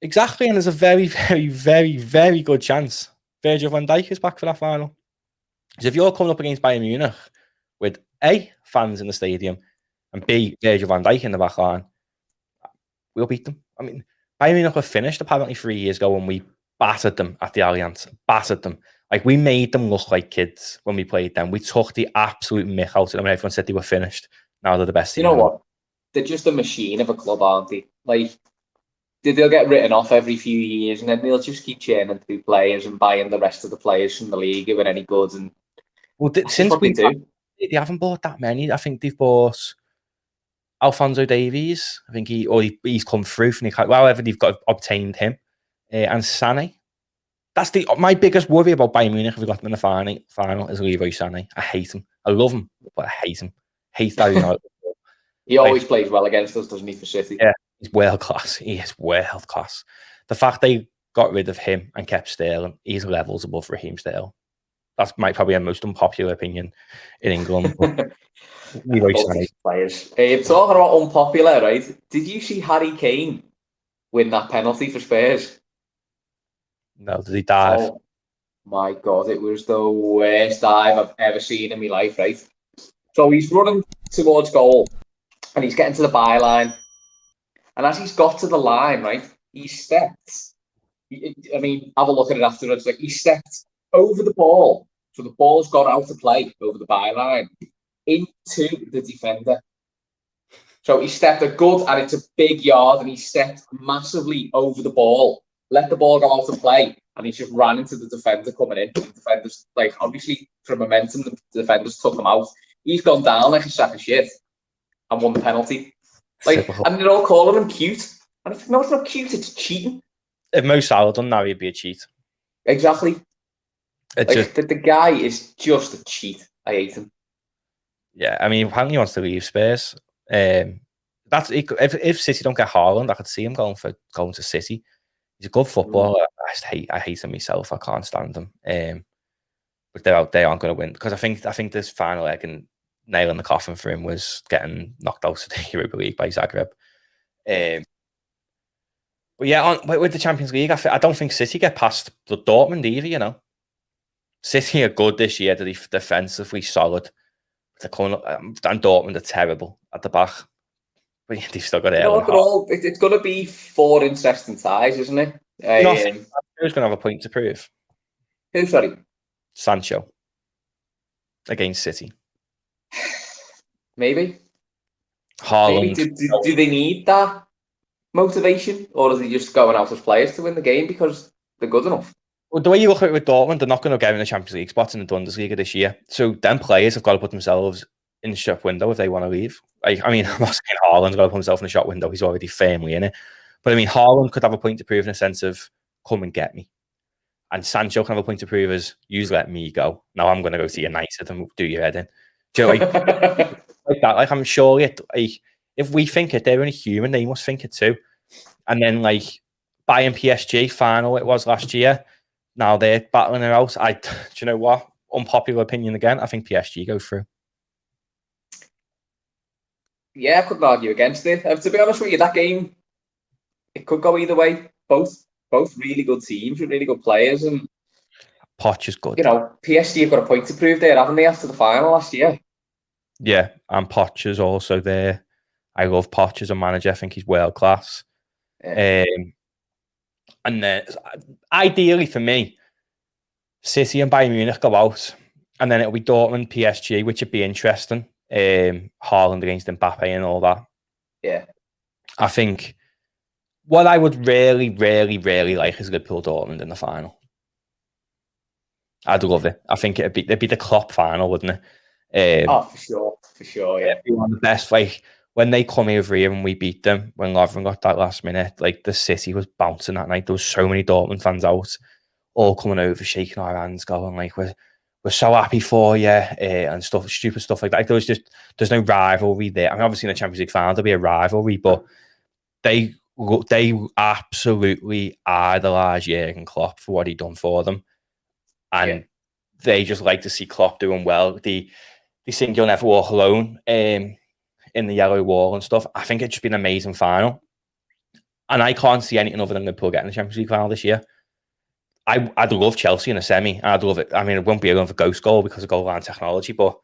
Exactly, and there's a very, very, very, very good chance Virgil van Dijk is back for that final. Because if you're coming up against Bayern Munich with fans in the stadium and B, Virgil van Dijk in the back line, we'll beat them. I mean, Bayern Munich were finished apparently 3 years ago when we battered them at the Allianz. Battered them. Like, we made them look like kids when we played them. We took the absolute mick out of them, and everyone said they were finished. Now they're the best team. You know what? They're just a machine of a club, aren't they? Like, they'll get written off every few years, and then they'll just keep churning through players and buying the rest of the players from the league who are any good. And well, since they haven't bought that many. I think they've bought Alphonso Davies. I think he's come through from the, however they've got obtained him, and Sané. That's my biggest worry about Bayern Munich if we got them in the final is Leroy Sané. I hate him. I love him, but I hate him. Hate that. He always plays well against us, doesn't he, for City? Yeah, he's world class. He is world class. The fact they got rid of him and kept Sterling, he's levels above Raheem Sterling. That's probably the most unpopular opinion in England. Leroy Sané. Players. Talking about unpopular, right? Did you see Harry Kane win that penalty for Spurs? No, did he dive? Oh my God, it was the worst dive I've ever seen in my life, right? So he's running towards goal and he's getting to the byline. And as he's got to the line, right, he stepped. I mean, have a look at it afterwards. Like, he stepped over the ball. So the ball's gone out to play over the byline into the defender. So he stepped a good, and it's a big yard, and he stepped massively over the ball, let the ball go out to play, and he just ran into the defender coming in. The defenders, like, obviously, for momentum, the defenders took him out. He's gone down like a sack of shit and won the penalty. Like, and they're all calling him cute. And I think, no, it's not cute, it's cheating. If Mo Salah done that, he'd be a cheat. Exactly. It's like, just the guy is just a cheat. I hate him. Yeah, I mean, apparently he wants to leave Spurs. That's if City don't get Haaland, I could see him going to City. He's a good footballer. I hate him myself. I can't stand him. But they aren't going to win because I think this final leg and nail in the coffin for him was getting knocked out of the Europa League by Zagreb. But yeah, with the Champions League, I don't think City get past the Dortmund either. You know, City are good this year. They're defensively solid. And Dortmund are terrible at the back. But yeah, they've still got it's going to be 4 interesting ties, isn't it? Who's going to have a point to prove? Who, sorry? Sancho. Against City. Maybe. Haaland. Maybe. Do they need that motivation? Or are they just going out as players to win the game because they're good enough? Well, the way you look at it with Dortmund, they're not going to get in the Champions League spots in the Bundesliga this year. So them players have got to put themselves in the shop window if they want to leave. I mean, I'm not saying Haaland's got to put himself in the shop window. He's already firmly in it. But I mean, Haaland could have a point to prove in a sense of, come and get me. And Sancho can have a point to prove as, you let me go. Now I'm going to go to United and do your head in. Do you know, like that? Like, I'm sure if we think it, they're only human. They must think it too. And then, like, Bayern PSG final it was last year. Now they're battling it out. Do you know what? Unpopular opinion again. I think PSG go through. Yeah, I couldn't argue against it. To be honest with you, that game, it could go either way. Both really good teams with really good players. And Poch is good. You know, PSG have got a point to prove there, haven't they, after the final last year? Yeah, and Poch is also there. I love Poch as a manager. I think he's world class. Yeah. And then, ideally for me, City and Bayern Munich go out, and then it'll be Dortmund, PSG, which would be interesting. Haaland against Mbappe and all that. Yeah. I think what I would really, really, really like is Liverpool Dortmund in the final. I'd love it. I think it'd be the Klopp final, wouldn't it? For sure, yeah. It'd be one of the best. Like, when they come over here and we beat them, when Lovren got that last minute, like, the city was bouncing that night. There was so many Dortmund fans out, all coming over, shaking our hands, going like, we're so happy for you, and stuff, stupid stuff like that. There's no rivalry there. I mean, obviously in the Champions League final there'll be a rivalry, but they absolutely idolise Jurgen Klopp for what he done for them, and they just like to see Klopp doing well. They think you'll never walk alone in the yellow wall and stuff. I think it's just been an amazing final, and I can't see anything other than Liverpool getting the Champions League final this year. I'd love Chelsea in a semi. I'd love it. I mean, it won't be a ghost goal because of goal line technology, but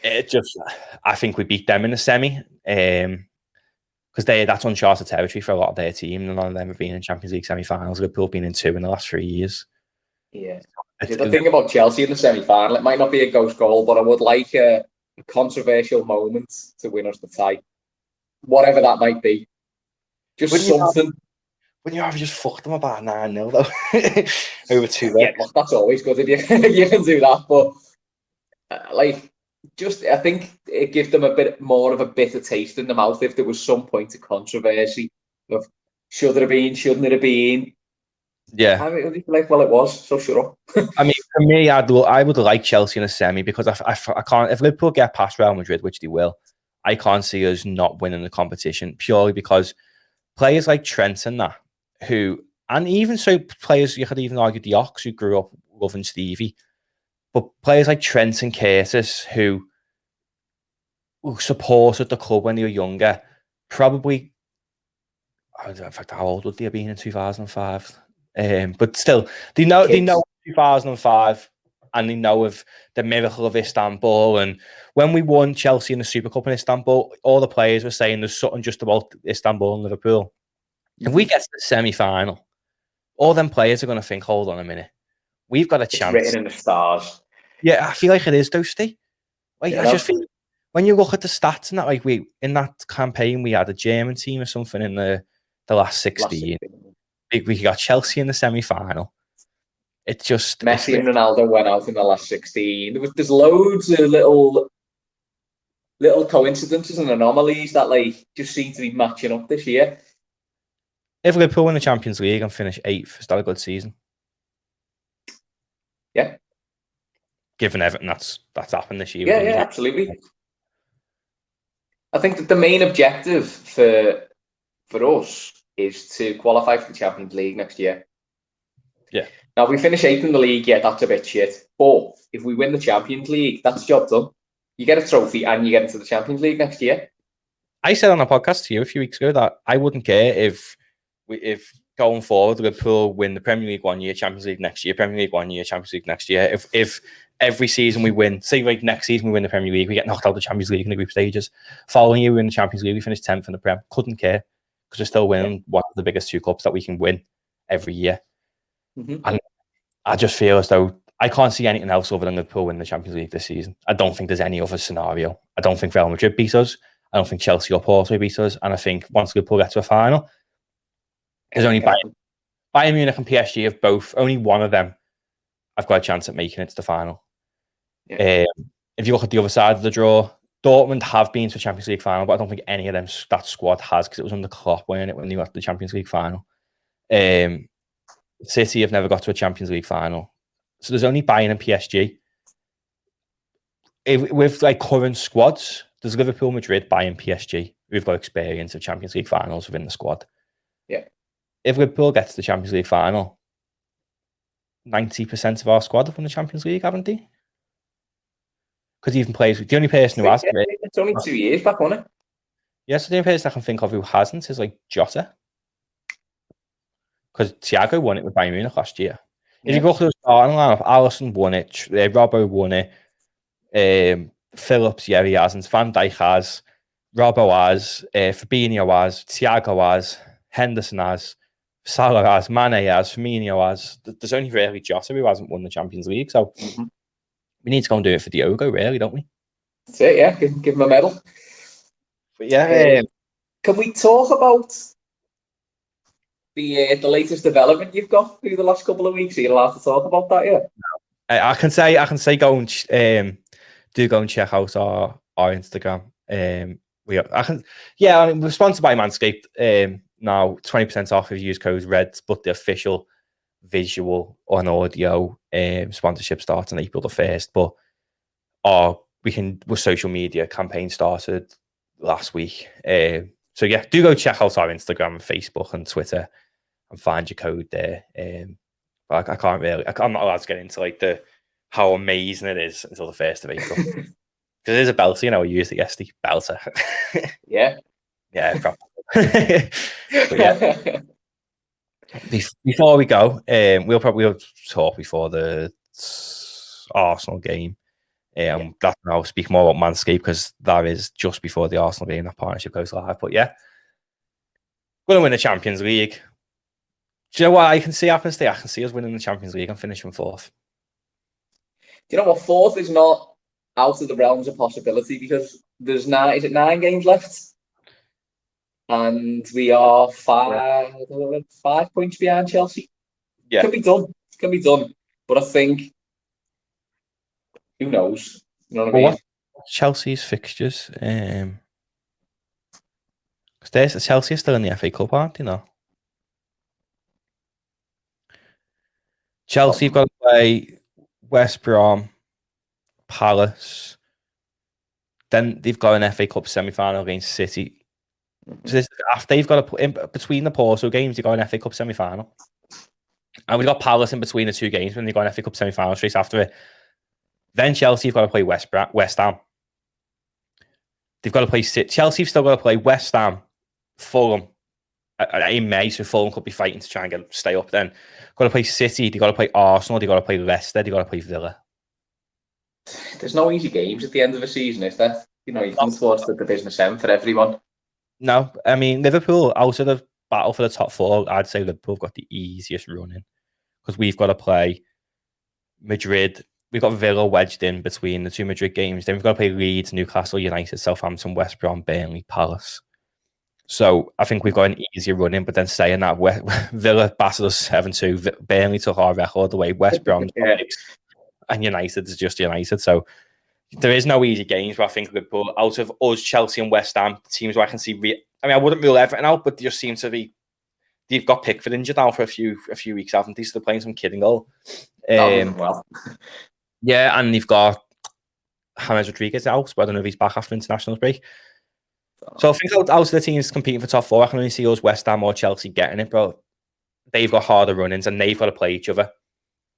I think we beat them in the semi. Because that's uncharted territory for a lot of their team. None of them have been in Champions League semi-finals. Liverpool have been in 2 in the last 3 years. Yeah. The thing about Chelsea in the semi-final, it might not be a ghost goal, but I would like a controversial moment to win us the tie. Whatever that might be. Just something. When you have just fucked them about 9-0 though. Over 2 Yeah, look, that's always good if you can do that. But I think it gives them a bit more of a bitter taste in the mouth if there was some point of controversy of should it have been, shouldn't it have been. Yeah. I mean, well, it was, so shut up. I mean, for me, I would like Chelsea in a semi because I can't. If Liverpool get past Real Madrid, which they will, I can't see us not winning the competition purely because players like Trent and that, and even so players, you could even argue the Ox, who grew up loving Stevie, but players like Trent and Curtis, who supported the club when they were younger, probably, in fact, how old would they have been in 2005? But still, they know 2005, and they know of the miracle of Istanbul. And when we won Chelsea in the Super Cup in Istanbul, all the players were saying there's something just about Istanbul and Liverpool. If we get to the semi-final, all them players are going to think, hold on a minute, we've got a chance. It's written in the stars. Yeah, I feel like it is, Dosty. I just feel when you look at the stats and that, like in that campaign, we had a German team or something in the last 16. We got Chelsea in the semi-final. It's just Messi and Ronaldo went out in the last 16. There's loads of little coincidences and anomalies that just seem to be matching up this year. If Liverpool win the Champions League and finish 8th, is that a good season? Yeah. Given everything that's happened this year. Yeah, absolutely. I think that the main objective for us is to qualify for the Champions League next year. Yeah. Now, if we finish 8th in the league, yeah, that's a bit shit. But if we win the Champions League, that's job done. You get a trophy and you get into the Champions League next year. I said on a podcast to you a few weeks ago that I wouldn't care if going forward Liverpool win the Premier League 1 year, Champions League next year, Premier League 1 year, Champions League next year. If every season we win, say like next season we win the Premier League, we get knocked out of the Champions League in the group stages. Following year we win the Champions League, we finish 10th in the Prem. Couldn't care because we're still winning one of the biggest 2 cups that we can win every year. Mm-hmm. And I just feel as though I can't see anything else other than Liverpool win the Champions League this season. I don't think there's any other scenario. I don't think Real Madrid beat us. I don't think Chelsea or Porto beat us. And I think once Liverpool get to a final, there's only Bayern Munich and PSG have both. Only one of them I've got a chance at making it to the final. Yeah. If you look at the other side of the draw, Dortmund have been to a Champions League final, but I don't think any of them, that squad has, because it was under Klopp when they got to the Champions League final. City have never got to a Champions League final. So there's only Bayern and PSG. With current squads, there's Liverpool, Madrid, Bayern, PSG. We've got experience of Champions League finals within the squad. Yeah. If Liverpool gets to the Champions League final, 90% of our squad have won the Champions League, haven't they? Because even plays with the only person who has. It's only 2 years back, wasn't it? Yes, the only person I can think of who hasn't is Jota. Because Thiago won it with Bayern Munich last year. If you go through the starting lineup, Alisson won it, Robbo won it, Phillips, yeah, he hasn't, Van Dijk has, Robbo has, Fabinho has, Thiago has, Henderson has, Salah has, Mane has, Firmino has. There's only really Jota who hasn't won the Champions League, so we need to go and do it for Diogo, really, don't we? That's it, yeah, give him a medal. But yeah, can we talk about the latest development you've got through the last couple of weeks? Are you allowed to talk about that yet? I can say go and go and check out our Instagram. We're sponsored by Manscaped. Now 20% off if you use code RED, but the official visual on audio sponsorship starts on April the 1st. But our social media campaign started last week. So yeah, do go check out our Instagram and Facebook and Twitter and find your code there. But I'm not allowed to get into how amazing it is until the 1st of April. Because it is a belter, we used it yesterday. Belter. Yeah. Yeah, probably. But yeah. Before we go, we'll talk before the Arsenal game. That's now I'll speak more about Manscaped because that is just before the Arsenal game. That partnership goes live. But yeah, going to win the Champions League. Do you know what I can see happen today? I can see us winning the Champions League and finishing 4th. Do you know what? 4th is not out of the realms of possibility because there's 9 games left, and we are 5 points behind Chelsea. Yeah, Can be done. But I think, who knows? You know what I mean? What's Chelsea's fixtures? Because Chelsea are still in the FA Cup, aren't they? No. Chelsea have got to play West Brom, Palace. Then they've got an FA Cup semi-final against City. So after they've got to put in between the Porto games, they've got an FA Cup semi-final. And we've got Palace in between the 2 games when they've got an FA Cup semi-final straight after it. Then Chelsea have got to play West Ham. They've got to play City. Chelsea've still got to play West Ham, Fulham in May, so Fulham could be fighting to try and stay up then. Got to play City, they've got to play Arsenal, they've got to play Leicester, they've got to play Villa. There's no easy games at the end of the season, is there? You come towards the business end for everyone. No, I mean, Liverpool, out of the battle for the top 4, I'd say Liverpool have got the easiest running because we've got to play Madrid. We've got Villa wedged in between the 2 Madrid games. Then we've got to play Leeds, Newcastle United, Southampton, West Brom, Burnley, Palace. So I think we've got an easier running, but then saying that Villa battled us 7-2, Burnley took our record away, West Brom and United is just United. So there is no easy games, but I think Liverpool, out of us, Chelsea and West Ham, teams where I can see, I wouldn't rule everything out, but they just seem to be, they've got Pickford injured now for a few weeks, haven't they? So they're playing some kidding goal. Well. Yeah, and they've got James Rodriguez out, but I don't know if he's back after international break. So I think out of the teams competing for top 4, I can only see us, West Ham or Chelsea getting it, but they've got harder run-ins and they've got to play each other.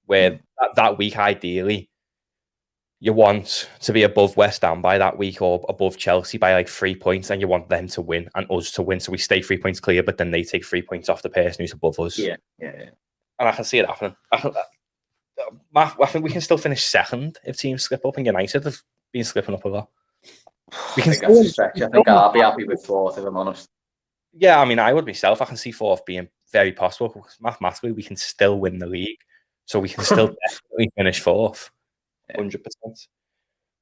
Where that week, ideally, you want to be above West Ham by that week or above Chelsea by like 3 points, and you want them to win and us to win. So we stay 3 points clear, but then they take 3 points off the person who's above us. Yeah. And I can see it happening. I think we can still finish 2nd if teams slip up, and United have been slipping up a lot. I think that's a stretch. I think I'll be happy with 4th, if I'm honest. Yeah, I mean, I would myself. I can see 4th being very possible because mathematically we can still win the league. So we can still definitely finish 4th, 100%.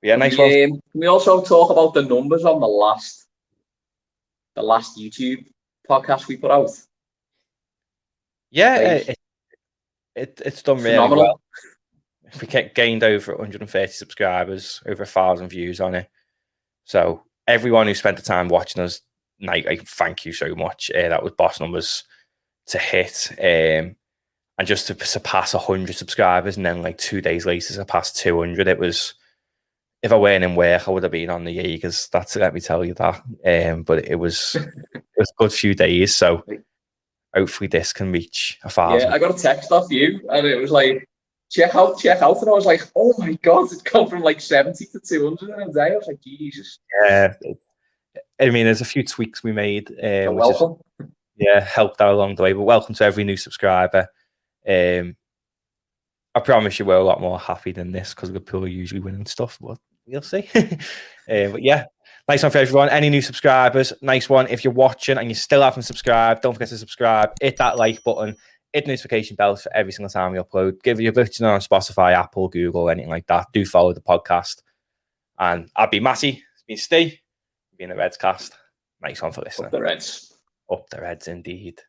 Yeah, nice one. Can we also talk about the numbers on the last YouTube podcast we put out? Yeah, it's done really phenomenal. well. We gained over 130 subscribers, over 1,000 views on it. So everyone who spent the time watching us, I thank you so much. That was boss numbers to hit. And just to surpass 100 subscribers and then like 2 days later surpass 200, it was, if I weren't in work, I would have been on the Jaegers. That's, let me tell you that. But it was a good few days. So hopefully this can reach 1,000. Yeah, I got a text off you and it was like, check out. And I was like, oh my God, it's gone from like 70 to 200 in a day. I was like, Jesus. Yeah. I mean, there's a few tweaks we made. Which welcome. Helped out along the way. But welcome to every new subscriber. I promise you we're a lot more happy than this because Liverpool are usually winning stuff, but we'll see. But yeah, nice one for everyone. Any new subscribers, nice one. If you're watching and you still haven't subscribed, don't forget to subscribe, hit that like button, hit the notification bells for every single time we upload. Give you a button on Spotify, Apple, Google, anything like that. Do follow the podcast. And I've been Matty, it's been Ste, been the Reds cast. Nice one for listening. Up the Reds. Up the Reds indeed.